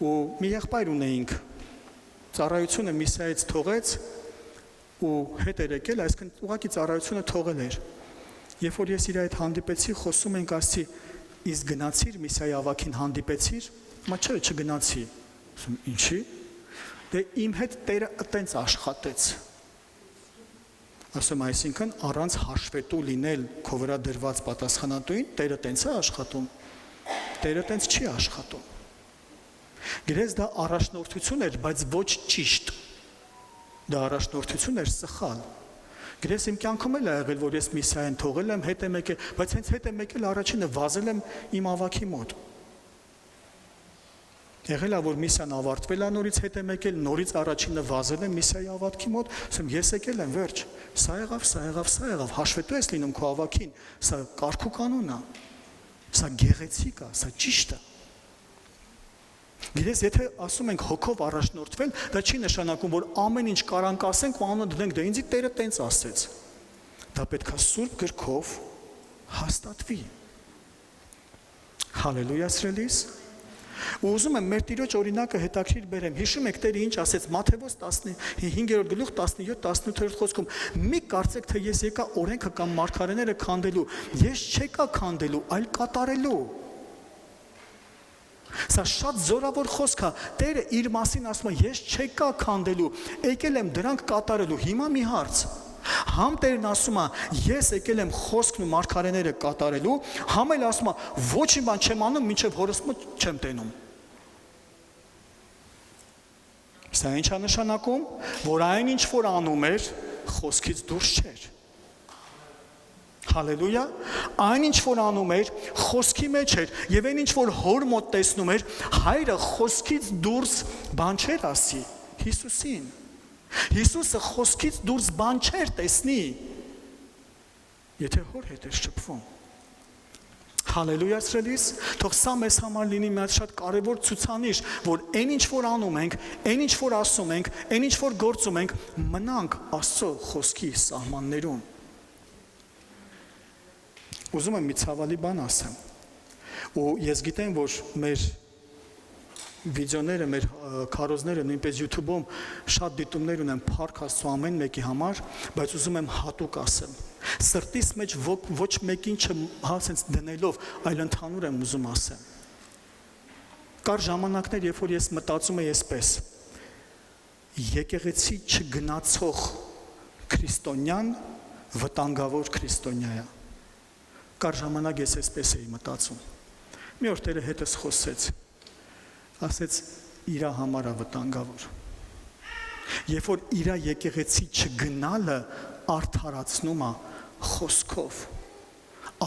ու մի եղբայր ունեինք ծառայությունը միսիայից թողեց ու հետ էր եկել, այսինքն ուղղակի ծառայությունը թողել էր։ Երբ որ ես իր հետ հանդիպեցի, խոսում ենք, ասի, իսկ գնացիր միսիայի ավակին հանդիպեցիր, չէ, չգնացի։ Ասում, ինչի՞։ Դե իմ հետ Տերը այտենց աշխատեց։ Ասում, այսինքն առանց հաշվետու լինել քո վրա դրված պատասխանատուին, Տերը տենց է աշխատում։ Տերը տենց չի աշխատում։ Գիտես, դա առաջնորդություն էր, բայց ոչ ճիշտ։ Դա առաջնորդություն էր սխալ։ Գիտես, իմ կյանքում էլ ա եղել, որ ես միսիային թողել եմ, հետ եմ եկել, բայց հենց հետ եմ եկել առաջինը վազել եմ իմ ավակի մոտ։ Եղել ա, որ միսիան ավարտվել ա, նորից հետ եմ եկել, նորից առաջինը վազել եմ միսիայի ավակի մոտ, ասում ես եկել եմ, վերջ։ Սա եղավ, հաշվետու ես լինում քո ավակին, սա կարգ ու կանոն է։ Սա գեղեցիկ է, սա ճիշտ է։ Գիտես, եթե ասում ենք հոգով առաջնորդվել, դա չի նշանակում, որ ամեն ինչ կարանք ասենք ու անունը դնենք, դա ինձի Տերը տենց ասեց։ Դա պետք է սուրբ գրքով հաստատվի։ Հալելույա սրելիս։ Ու ուզում եմ մեր Տիրոջ օրինակը հետաքրիր բերեմ։ Հիշում եք Տերը ինչ ասեց Մատթեոս 5-րդ գլուխ 17-18 խոսքում։ Մի կարծեք, թե ես եկա օրենքը կամ մարգարեները քանդելու, ես չեկա քանդելու, այլ կատարելու։ Սա շատ զորավոր խոսք է։ Տերը իր մասին ասում է, ես չեկա քանդելու, եկել եմ դրանք կատարելու։ Հիմա մի հարց։ Համ Տերն ասում է, ես եկել եմ խոսքն ու մարգարեները կատարելու, համ էլ ասում է, ոչ մի բան չեմ անում, մինչև հորս մոտ չեմ տենում։ Սա ինչ է նշանակում, որ այն ինչ որ անում էր, խոսքից դուրս չէր։ Հալելույա, այն ինչ որ անում էր, խոսքի մեջ էր, եւ այն ինչ որ հոր մոտ տեսնում էր, հայրը խոսքից դուրս բան չէր ասի Հիսուսին։ Հիսուսը խոսքից դուրս բան չէր տեսնի, եթե հոր հետ էր շփվում։ Հալելույա սրելիս, թող սա մեզ համար լինի մի հատ շատ կարևոր ցուցանիշ, որ այն ինչ որ անում ենք, այն ինչ որ ասում ենք, այն ինչ որ գործում ենք, մնանք Աստծո խոսքի սահմաններում։ Ուզում եմ մի ցավալի բան ասեմ, ու ես գիտեմ, որ մեր վիդեոները, մեր քարոզները, նույնպես YouTube-ում շատ դիտումներ ունեն Փառք Աստծո ամեն մեկի համար, բայց ուզում եմ հատուկ ասեմ, սրտիս մեջ ոչ մեկին չհասենց դնելով, այլ ընդհանուր եմ ուզում ասեմ։ Կար ժամանակներ, երբ որ ես մտածում եի այսպես. եկեղեցի չգնացող քրիստոնյան վտանգավոր քրիստոնյա է։ Կար ժամանակ ես այսպես էի մտածում։ Մի օր Տերը հետս խոսեց, ասեց իրա համար է վտանգավոր։ Երբ որ իրա եկեղեցի չգնալը արդարացնում է խոսքով,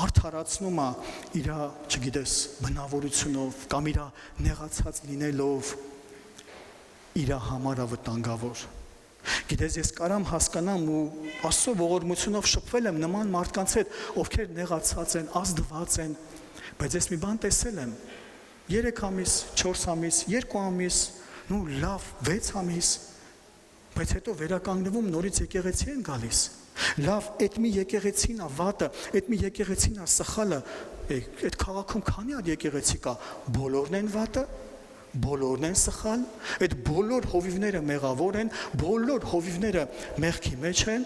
արդարացնում է իրա, չգիտես, բնավորությունով կամ իրա նեղացած լինելով, իրա համար է վտանգավոր։ Գիտես, ես կարամ հասկանամ ու Աստծո ողորմությունով շփվել եմ նման մարդկանց հետ, ովքեր նեղացած են, ազդված են, բայց ես մի բան տեսել եմ 3 ամիս, 4 ամիս, 2 ամիս, նու լավ 6 ամիս, բայց հետո վերականգնվում նորից եկեղեցի են գալիս։ Լավ, այդ մի եկեղեցին է վատը, այդ մի եկեղեցին է սխալը, այդ քաղաքում քանի հատ եկեղեցի կա, բոլորն են վատը, բոլորն են սխալ, այդ բոլոր հովիվները մեղավոր են, բոլոր հովիվները մեղքի մեջ են։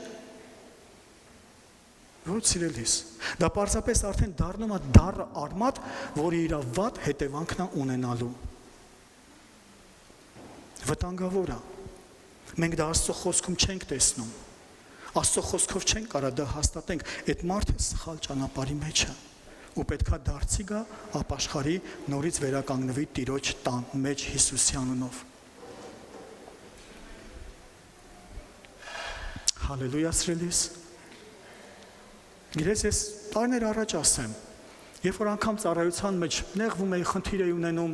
Ոչ սիրելիս։ Դա պարզապես արդեն դառնում է դառը արմատ, որը իր վատ հետևանքն է ունենալու։ Վտանգավոր է։ Մենք դա Աստծո խոսքում չենք տեսնում։ Աստծո խոսքով չենք կարող դա հաստատենք, այդ մարդը սխալ ճանապարհի մեջ է։ Ու պետքա դարձի գա ապաշխարի նորից վերականգնվի Տիրոջ տան մեջ Հիսուսի անունով։ Հալելույա սիրելիս։ Գիտես, ես տարիներ առաջ ասեմ, երբ որ անգամ ծառայության մեջ նեղվում էի, խնդիր էի ունենում,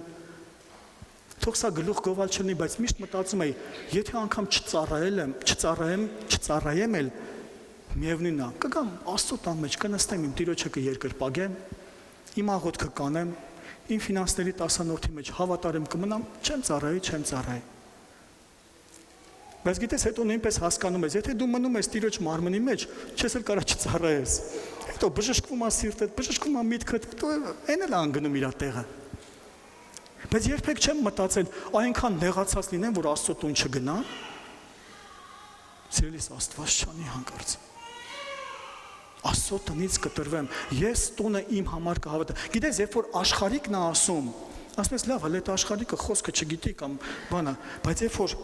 թող սա գլուխ գովալ չլինի, բայց միշտ մտածում էի, եթե անգամ չծառայեմ էլ, միևնույնն է, կգամ Աստծո տան մեջ, կնստեմ իմ Տիրոջը կերկրպագեմ, իմ աղոթքը կանեմ, իմ ֆինանսների տասանորդի մեջ հավատարիմ կմնամ, չեմ ծառայի։ Բայց գիտես, հետո նույնպես հասկանում ես, եթե դու մնում ես Տիրոջ մարմնի մեջ, չես էլ կարող չծառայես։ Հետո բժշկվում է սիրտդ, բժշկվում է միտքդ, հետո այն էլ անգնում իր տեղը։ Բայց երբեք չեմ մտածել, այնքան նեղացած լինեմ, որ Աստծո տուն չգնա։ Սիրելիս, Աստված չանի հանկարծ։ Աստծո տնից կտրվեմ, ես տունը իմ համար կհավատամ։ Գիտես, երբ որ աշխարհիկն է ասում, ասում ես, լավ, հələ այդ աշխարհիկը խոսքը չգիտի կամ բանը, բայց երբ որ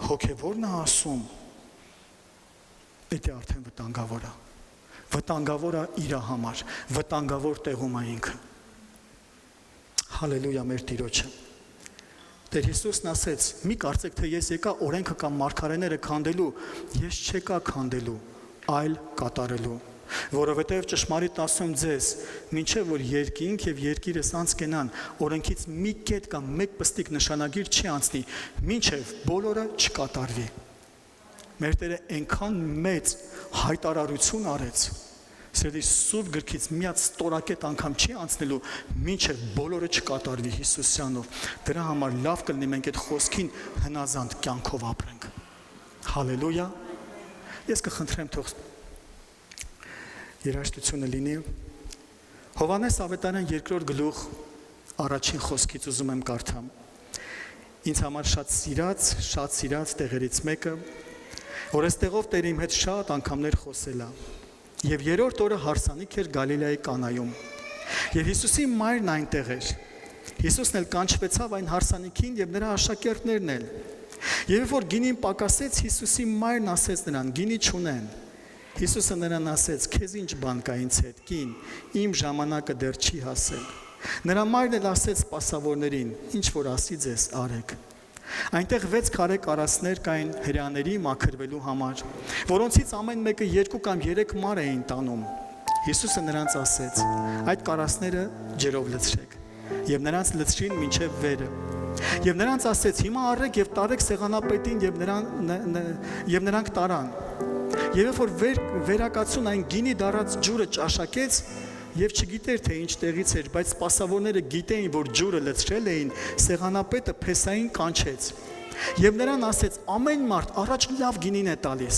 հոգևորն է ասում, դա արդեն վտանգավոր է։ Վտանգավոր է իր համար, վտանգավոր տեղում է ինքը։ Հալելույա մեր Տիրոջը։ Տեր Հիսուսն ասեց. «Մի կարծեք, թե ես եկա օրենքը կամ մարգարեները քանդելու, ես չեկա քանդելու, այլ կատարելու։ Որովհետև ճշմարիտ ասում ձեզ, մինչև որ երկինք եւ երկիրս անցկենան, օրենքից մի կետ կամ մեկ պստիկ նշանագիր չի անցնի, մինչև բոլորը չկատարվի»։ Մեր Տերը այնքան մեծ հայտարարություն արեց, սերդի Սուրբ գրքից միած ստորակետ անգամ չի անցնելու, մինչև բոլորը չկատարվի Հիսուսյանով։ Դրա համար լավ կլինի մենք այդ խոսքին հնազանդ կյանքով ապրենք։ Հալելույա։ Ես կխնդրեմ թող երաժշտությունը լինի։ Հովհաննես Ավետարան 2-րդ գլուխ առաջին խոսքից ուզում եմ կարդամ։ Ինձ համար շատ սիրած տեղերից մեկը, որ այստեղով Տերը իմ հետ շատ անգամներ խոսել է։ Եվ երրորդ օրը հարսանիք էր Գալիլեայի Կանայում։ Եվ Հիսուսի մայրն այնտեղ էր։ Հիսուսն էլ կանչվեցավ այն հարսանիքին եւ նրա աշակերտներն էլ։ Եվ որ գինին պակասեց, Հիսուսի մայրն ասեց նրան. «Գինի չունեն»։ Հիսուսը նրան ասեց. «Քեզ ինչ բան կա ինձ հետ, կին, իմ ժամանակը դեռ չի հասել»։ Նրա մայրն էլ ասեց սպասավորներին. «Ինչ որ ասի ձեզ, արեք»։ Այնտեղ 6 քարե կարասներ կային հրեաների մաքրվելու համար, որոնցից ամեն մեկը 2 կամ 3 մար էին տանում։ Հիսուսը նրանց ասեց. «Այդ կարասները ջրով լցրեք»։ Եվ նրանց լցրին մինչև վերը։ Եվ նրանց ասեց. «Հիմա առեք եւ տարեք սեղանապետին» եւ նրանք տարան։ Եվ երբ որ վերակացուն այն գինի դառած ջուրը ճաշակեց, եւ չգիտեր թե ինչ տեղից էր, բայց սպասավորները գիտեին, որ ջուրը լցրել էին, սեղանապետը փեսային կանչեց։ Եվ նրան ասեց. «Ամեն մարդ առաջ լավ գինին է տալիս,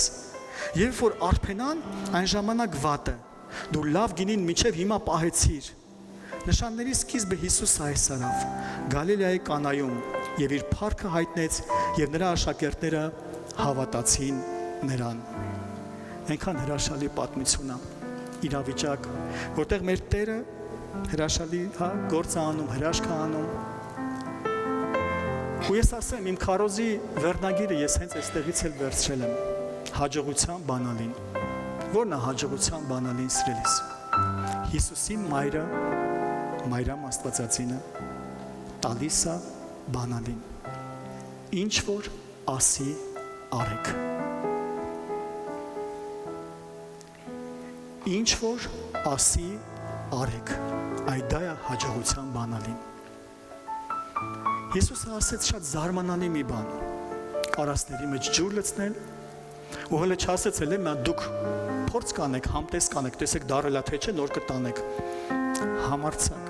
եւ որ արփենան, այն ժամանակ վատը, դու լավ գինին մինչև հիմա պահեցիր»։ Նշանների սկիզբը Հիսուսը այս արավ Գալիլեայի Կանայում եւ իր փառքը հայտնեց, եւ նրա աշակերտները հավատացին նրան։ Այնքան հրաշալի պատմություն է, իրավիճակ, որտեղ մեր Տերը հրաշալի գործ է անում, հրաշք է անում։ Ու ես ասեմ, իմ քարոզի վերնագիրը ես հենց այստեղից էլ վերցրել եմ, հաջողության բանալին։ Որն է հաջողության բանալին, սիրելիս։ Հիսուսի մայրը, Մայրամ Աստվածածինը տալիս է բանալին։ Ինչ որ ասի, արեք։ Ինչ որ ասի, արեք։ Այդ դա է հաջողության բանալին։ Հիսուսը ասեց շատ զարմանալի մի բան։ Կարասների մեջ ջուր լցնել, ու հələ չասեց էլ եմ, դուք փորձ կանեք, համտես կանեք, տեսեք դարելա թե չէ, նոր կտանեք։ Համարցակ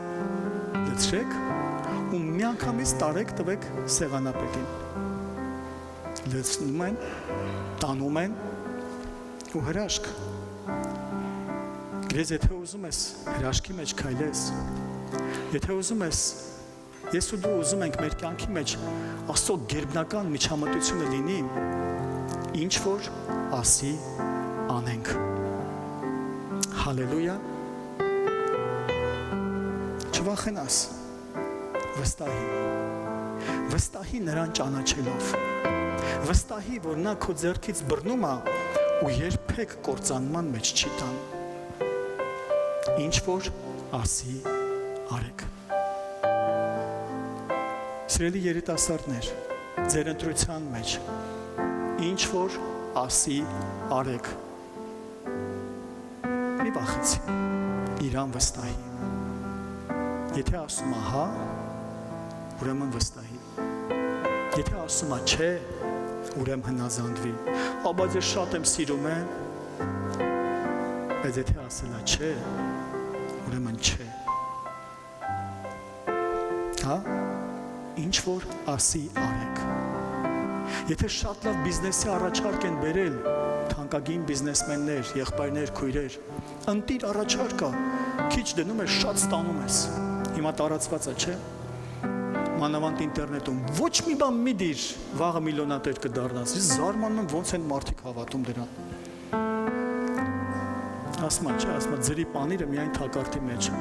լցրեք ու միանգամից տարեք տվեք սեղանապետին։ Լցնում են, տանում են ու հրաշք։ Գրեզ եթե ուզում ես հրաշքի մեջ քայլես, եթե ուզում ես, ես ու դու ուզում ենք մեր կյանքի մեջ Աստծո գերբնական միջամտությունը լինի, ինչ որ ասի անենք։ Հալելույա։ Չվախենաս, վստահի նրան ճանաչելով, վստահի, որ նա քո ձեռքից բռնում է ու երբեք կործանման մեջ չի տան, ինչ որ ասի արեք։ Սիրելի երիտասարդներ, ձեր ընտրության մեջ, ինչ որ ասի արեք, մի վախեցի, իրան վստահի, եթե ասում է հա, ուրեմն վստահի, եթե ասում է չէ, ուրեմն հնազանդվի, բայց ես շատ եմ սիրում եմ, բայց եթե ասել է չէ, ուրեմն չէ, հա, ինչ որ ասի արեք, եթե շատ լավ բիզնեսի առաջարկ են բերել, թանկագին բիզնեսմեններ, եղբայրներ, քույրեր, ընտիր առաջարկա, քիչ դնում ես, շատ ստանում ես, հիմա տարածված է, չէ, մանավանդ ինտերնետում, ոչ մի բան մի դիր, վաղը միլիոնատեր կդառնաս, ես զարմանում եմ ոնց են մարդիկ հավատում դրան, ասма, չէ, ասма, ձրի պանիրը միայն թակարդի մեջ է,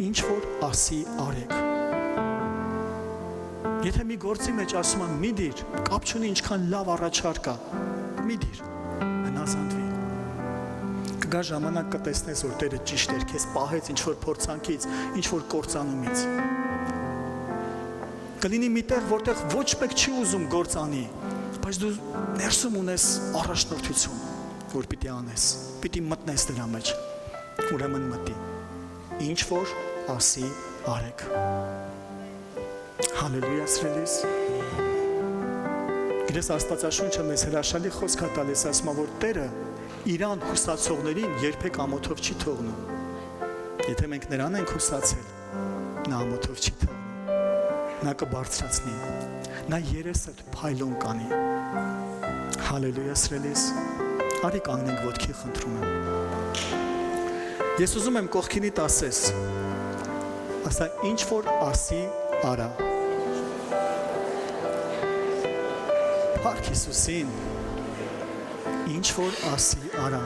ինչ որ ասի արեք, եթե մի գործի մեջ ասում եմ մի դիր, կապ չունի ինչքան լավ առաջարկա, մի դիր, հնազանդվի, կգա ժամանակ կտեսնես, որ Տերը ճիշտ էր, քեզ պահեց ինչ-որ փորձանքից, ինչ-որ կործանումից, կլինի մի տեղ, որտեղ ոչ մեկ չի ուզում գործանի, բայց դու ներսում ունես առաջնորդություն, որ պիտի անես, պիտի մտնես դրա մեջ, ուրեմն մտի, ինչ որ ասի արեք, Հալելույա սիրելիս, գրես Աստվածաշունչը մեզ հրաշալի խոսք է տալիս, ասում է, որ Տերը իրան հուսացողներին երբեք ամոթով չի թողնում, եթե մենք նրան ենք հուսացել, նա ամոթով չի թողնում, նա կբարձրացնի, նա երեսդ փայլուն կանի, Հալելույա սիրելիս, արի կանգնենք ոտքի խնդրում եմ, ես ուզում եմ կողքինիդ ասես, ասա ինչ որ ասի արա, Փառք Հիսուսին, ինչ որ ասի արա,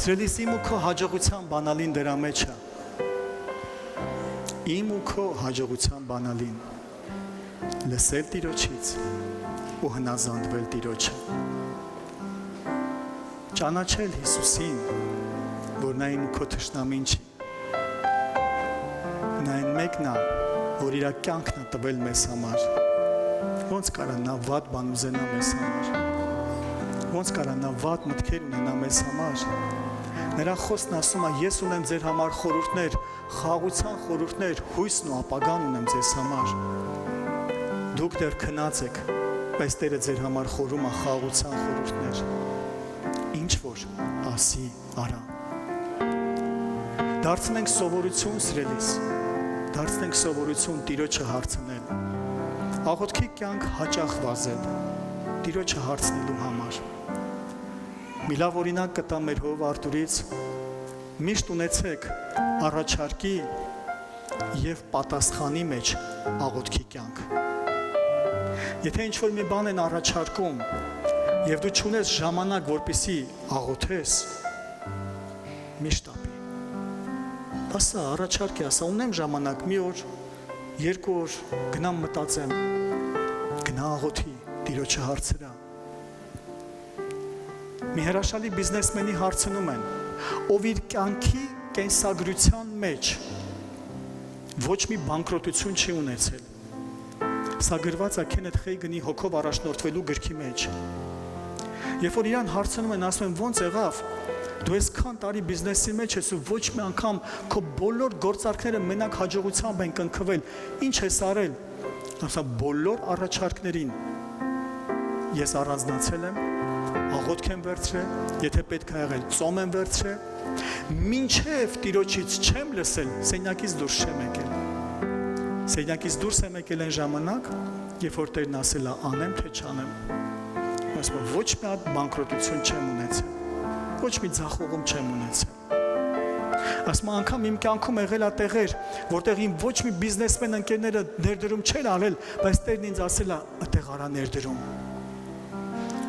սիրելիս իմ ու քո հաջողության բանալին դրա մեջ է, իմ ու քո հաջողության բանալին, լսել Տիրոջից ու հնազանդվել Տիրոջը, ճանաչել Հիսուսին, որ նա իմ ու քո թշնամին չի, նա այն մեկն է, որ իր կյանքն է տվել մեզ համար, ոնց կարա նա վատ բան ուզենա մեզ համար, ոնց կարա նա վատ մտքեր ունենա մեզ համար, նրա խոսքն ասում է, ես ունեմ ձեր համար խորհուրդներ, խաղաղության խորհուրդներ, հույսն ու ապագան ունեմ ձեզ համար, դուք դեռ քնած եք, բայց Տերը ձեր համար խորում է խաղաղության խորհուրդներ, ինչ որ ասի արա, դարձնենք սովորություն սիրելիս, դարձնենք սովորություն Տիրոջը հարցնել, աղոթքի կյանք հաճախ վազել, Տիրոջը հարցնելու համար, մի լավ օրինակ կտամ մեր հով Արտուրից, միշտ ունեցեք առաջարկի և պատասխանի մեջ աղոթքի կյանք, եթե ինչ-որ մի բան են առաջարկում և դու չունես ժամանակ, որպեսզի աղոթես, մի շտապի, ասա առաջարկ է, ասա ունեմ ժամանակ, մի օր, երկու օր գնամ մտածեմ, գնա աղոթի, Տիրոջը հարցրա, մի հրաշալի բիզնեսմենի հարցնում են, ով իր կյանքի կենսագրության մեջ ոչ մի բանկրոտություն չի ունեցել, սա գրված է Քենեթ Խեյգնի հոգով առաջնորդվելու գրքի մեջ, երբ որ իրան հարցնում են, ասում են ոնց եղավ, դու այսքան տարի բիզնեսի մեջ ես ու ոչ մի անգամ քո բոլոր գործարքները մենակ հաջողությամբ են կնքվել, ինչ ես արել, ասա բոլոր առաջարկներին ես առանձնացել եմ, աղոթք եմ վերցրել, եթե պետք է եղել ծոմ եմ վերցրել, մինչև Տիրոջից չեմ լսել, սենյակից դուրս չեմ եկել, սենյակից դուրս եմ եկել այն ժամանակ, երբ որ Տերն ասել է անեմ թե չանեմ, ասում եմ ոչ մի հատ բանկրոտություն չեմ ունեցել, ոչ մի ձախողում չեմ ունեցել, ասում անգամ իմ կյանքում եղել է տեղեր, որտեղ իմ ոչ մի բիզնեսմեն ընկերները ներդրում չեն արել, բայց Տերն ինձ ասել է այդտեղ արա ներդրում,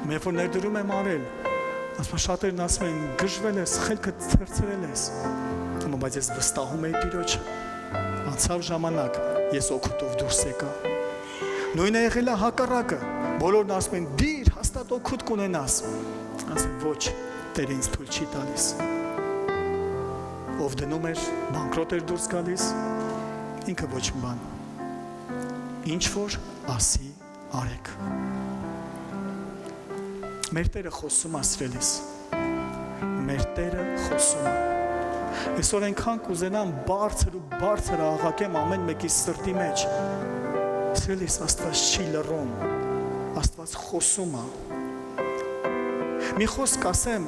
Մենք որ ներդրում եմ արել, ասում շատերն ասում են գժվել ես, խելքը թերցրել ես։ Բայց ես վստահում եի Տիրոջը։ Անցավ ժամանակ, ես օգուտով դուրս եկա։ Նույնը եղել է հակառակը։ Բոլորն ասում են դիր, հաստատ օգուտ կունենաս։ Ասեմ ոչ, Տերը ինձ թույլ չի տալիս։ Ով դնում էր, բանկրոտ էր դուրս գալիս, ինքը ոչ մի բան։ Ինչ որ ասի արեք։ Մեր Տերը խոսում է սիրելիս։ Մեր Տերը խոսում է։ Այսօր այնքան կուզենամ բարձր աղաղակեմ ամեն մեկի սրտի մեջ։ Սիրելիս, Աստված չի լռում, Աստված խոսում է։ Մի խոսք ասեմ,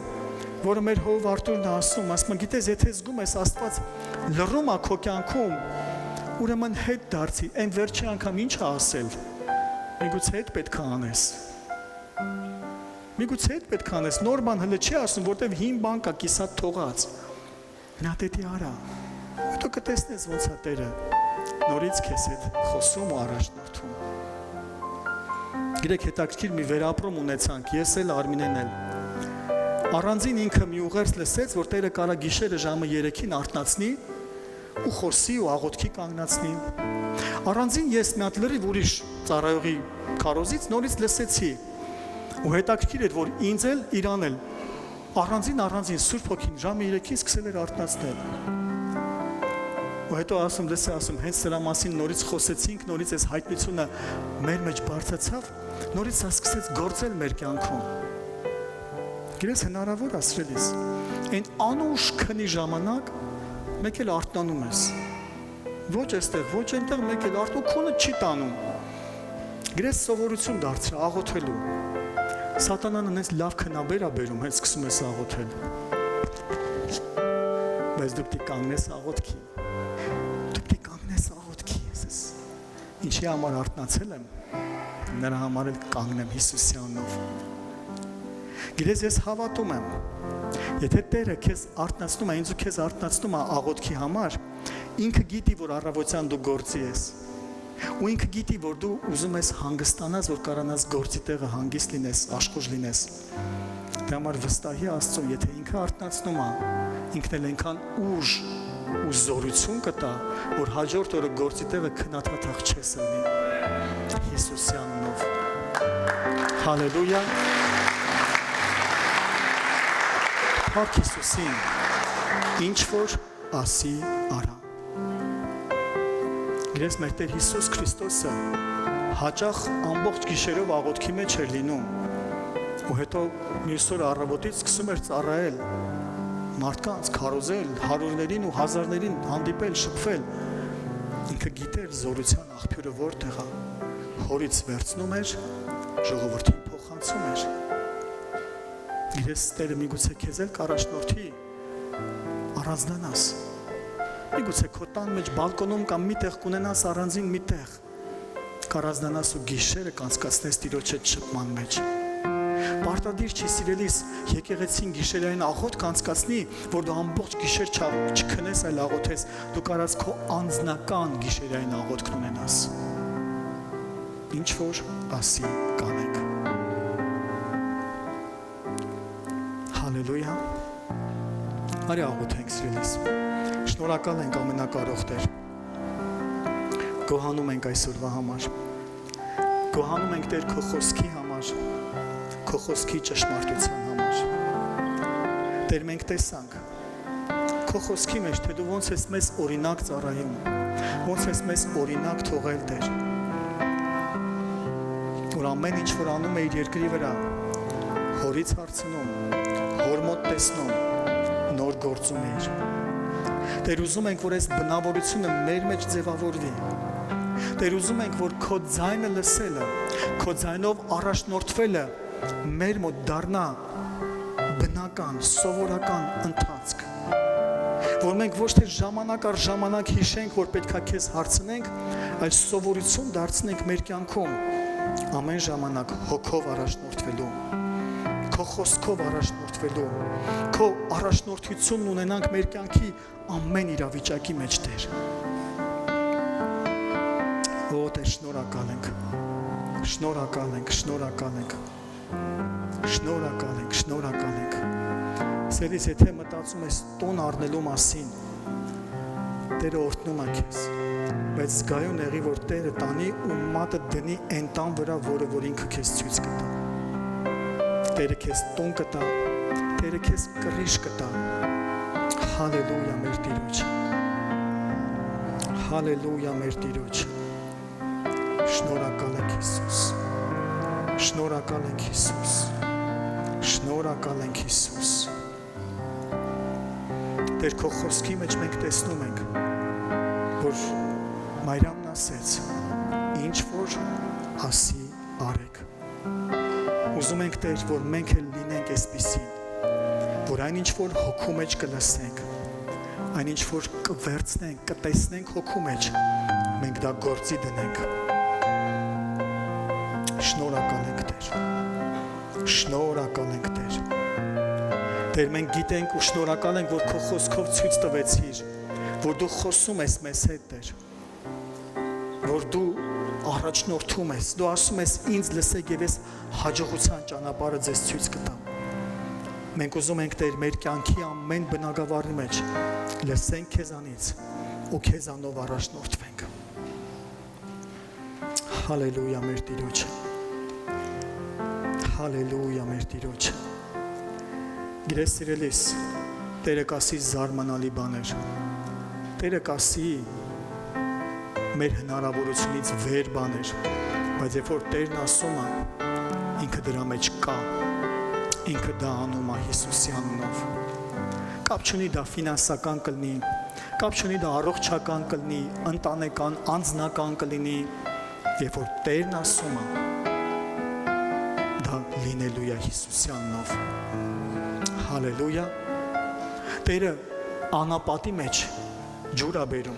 որը մեր հով Արտուրն է ասում, գիտես, եթե զգում ես Աստված լռում է քո կյանքում, ուրեմն հետ դարձի, այն վերջի անգամ ինչ է ասել, միգուցե հետ պետք է անես։ Միգուցե հետ պետք է անես, նոր բան հլը չի ասում, որտեվ հին բան կա կիսատ թողած։ Նա դետի արա, հետո կտեսնես ոնց է Տերը նորից քեզ հետ խոսում ու առաջնորդում։ Գիտեք, հետաքրքիր մի վերապրում ունեցանք, ես էլ Արմինեն էլ։ Առանձին ինքը մի ուղերձ լսեց, որ Տերը կարա գիշերը ժամը 3-ին արթնացնի ու խոսի ու աղոթքի կանգնացնի։ Առանձին ես մի հատ լրիվ ուրիշ ծառայողի քարոզից նորից լսեցի։ Ու հետաքրքիր էր, որ ինձ էլ իրան էլ առանձին Սուրբ Հոգին ժամը 3-ին սկսել էր արթնացնել։ Ու հետո ասում, հենց դրա մասին նորից խոսեցինք, նորից այս հայտնությունը մեր մեջ բարձրացավ, նորից սա սկսեց գործել մեր կյանքում։ Գիտես, հնարավոր է սիրելիս, այն անուշ քնի ժամանակ մեկ էլ արթնանում ես։ Ոչ այստեղ, ոչ այնտեղ մեկ էլ քունը չի տանում։ Գիտես, սովորություն դարձրա աղոթելու։ Սատանան այնպես լավ քնաբեր է բերում, հենց սկսում ես աղոթել։ Բայց դու պետք է կանգնես աղոթքի։ Դու պետք է կանգնես աղոթքի, ես ինչի համար արթնացել եմ, նրա համար էլ կանգնեմ Հիսուսի անունով։ Գիտես, ես հավատում եմ, եթե Տերը քեզ արթնացնում է, ինձ ու քեզ արթնացնում է աղոթքի համար, ինքը գիտի, որ առավոտյան դու գործի ես։ Ու ինքը գիտի, որ դու ուզում ես հանգստանաս, որ կարանաս գործի տեղը հանգիստ լինես, աշխուժ լինես։ Դրա համար վստահի Աստծո, եթե ինքը արթնացնում է, ինքն էլ այնքան ուժ ու զորություն կտա, որ հաջորդ օրը գործի տեղը քնաթաթախ չես լինի։ Հիսուսի անունով։ Հալելույա։ Փառք Հիսուսին, ինչ որ ասի արա։ Գիտես, մեր Տեր Հիսուս Քրիստոսը հաճախ ամբողջ գիշերով աղոթքի մեջ էր լինում ու հետո մյուս օրը առավոտից սկսում էր ծառայել մարդկանց, քարոզել, հարյուրներին ու հազարներին հանդիպել, շփվել։ Ինքը գիտեր զորության աղբյուրը որտեղ է, հորից վերցնում էր, ժողովրդին փոխանցում էր։ Գիտես, Տերը միգուցե քեզ էլ կառաջնորդի առանձնանաս։ Միգուցե քո տան մեջ բալկոնում կամ միտեղ կունենաս առանձին միտեղ, կառանձնանաս ու գիշերը կանցկացնես Տիրոջ հետ շփման մեջ։ Պարտադիր չի սիրելիս եկեղեցին գիշերային աղոթք կանցկացնի, որ դու ամբողջ գիշեր չքնես, այլ աղոթես, դու կարաս քո անձնական գիշերային աղոթքն ունենաս։ Ինչ որ ասի կանեք։ Հալելույա։ Արի աղոթենք սիրելիս։ Շնորհակալ ենք ամենակարող Տեր։ Գոհանում ենք այսօրվա համար։ Գոհանում ենք Տեր քո խոսքի համար, քո խոսքի ճշմարտության համար։ Տեր, մենք տեսանք քո խոսքի մեջ, թե դու ոնց ես մեզ օրինակ ծառայում, ոնց ես մեզ օրինակ թողել, Տեր։ Որ ամեն ինչ որ անում է իր երկրի վրա, հորից հարցնում, հոր մոտ տեսնում, նոր գործում է։ Տեր, ուզում ենք, որ այս բնավորությունը մեր մեջ ձևավորվի։ Տեր, ուզում ենք, որ քո ձայնը լսելը, քո ձայնով առաջնորդվելը մեր մոտ դառնա բնական, սովորական ընթացք։ Որ մենք ոչ թե ժամանակ առ ժամանակ հիշենք, որ պետքա քեզ հարցնենք, այլ սովորություն դարձնենք մեր կյանքում ամեն ժամանակ հոգով առաջնորդվելու, քո խոսքով առաջնորդվելու, քո առաջնորդությունն ունենանք մեր կյանքի ամեն իրավիճակի մեջ, Տեր։ Ո, Տեր, շնորհակալ ենք, շնորհակալ ենք, շնորհակալ ենք։ Շնորհակալ ենք, շնորհակալ ենք։ Սիրելիս, եթե մտածում ես տոն առնելու մասին, Տերը օրհնում է քեզ, բայց զգայուն եղի, որ Տերը տանի ու մատը դնի այն տան վրա, որը որ ինքը քեզ ցույց կտա։ Տերը քեզ տոն կտա, Տերը քեզ կռիժ կտա։ Հալելույա մեր Տիրոջ։ Հալելույա մեր Տիրոջ։ Շնորհակալ ենք Հիսուս։ Շնորհակալ ենք Հիսուս։ Շնորհակալ ենք Հիսուս։ Տեր քո խոսքի մեջ մենք տեսնում ենք, որ Մարիամն ասեց, ինչ որ ասի արեք։ Ուզում ենք Տեր, որ մենք էլ լինենք այսպիսին, որ այնինչ որ հոգու մեջ կլսենք, այնինչ որ կվերցնենք, կտեսնենք հոգու մեջ, մենք դա գործի դնենք։ Շնորհակալ ենք Տեր։ Շնորհակալ ենք Տեր։ Տեր, մենք գիտենք ու շնորհակալ ենք, որ քո խոսքով ցույց տվեցիր, որ դու խոսում ես մեզ հետ, Տեր, որ դու առաջնորդում ես, դու ասում ես ինձ լսեք եւ ես հաջողության ճանապարհը ձեզ ցույց կտամ։ Մենք ուզում ենք Տեր մեր կյանքի ամեն բնակավարի մեջ լսենք քեզանից ու քեզանով առաջնորդվենք։ Հալելույա մեր Տիրոջ։ Հալելույա մեր Տիրոջ։ Գիտես սիրելիս, Տերը կասի զարմանալի բաներ։ Տերը կասի մեր հնարավորությունից վեր բաներ, բայց երբ որ Տերն ասում է, ինքը դրա մեջ կա, ինքը դա անում է Հիսուսի անունով։ Կապ չունի դա ֆինանսական կլինի, կապ չունի դա առողջական կլինի, ընտանեկան, անձնական կլինի, երբ որ Տերն ասում է, դա լինելու է Հիսուսի անունով։ Հալելույա։ Տերը անապատի մեջ ջուր է բերում։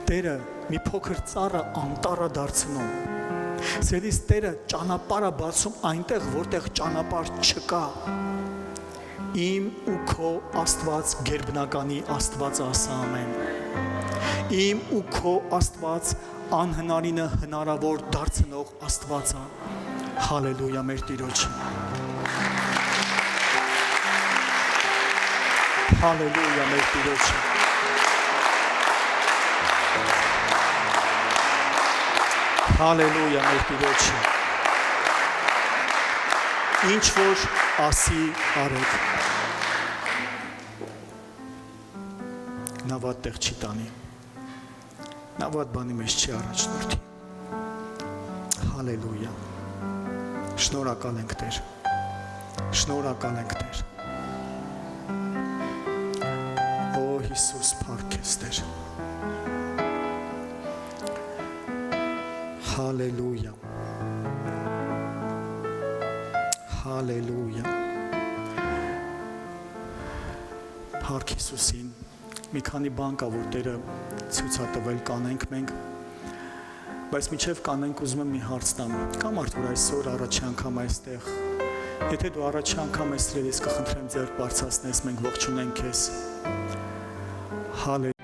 Տերը մի փոքր ծառը անտառ է դարձնում։ Սիրելիս, Տերը ճանապարհ է բացում այնտեղ, որտեղ ճանապարհ չկա։ Իմ ու քո Աստված գերբնականի Աստվածը ասա ամեն։ Իմ ու քո Աստված անհնարինը հնարավոր դարձնող Աստվածը։ Հալելույա մեր Տիրոջ։ Հալելույա մեր Տիրոջ։ Հալելույա մեր Տիրոջ։ Ինչ որ ասի արեք։ Նա վատ տեղ չի տանի։ Նա վատ բանի մեջ չի առաջնորդի։ Հալելույա։ Շնորհակալ ենք Տեր։ Շնորհակալ ենք Տեր։ Օ Հիսուս, փառք քեզ Տեր։ Հալելույա։ Հալելույա։ Փառք Հիսուսին։ Մի քանի բան կա, որ Տերը ցույց է տվել, կանենք մենք, բայց միջև կանենք ուզում եմ մի հարց տամ։ Կա մարդ, որ այսօր առաջի անգամ այստեղ, եթե դու առաջի անգամ ես, ես կխնդրեմ ձեռք բարձրացնես, մենք ողջունենք քեզ։ Հալելույա։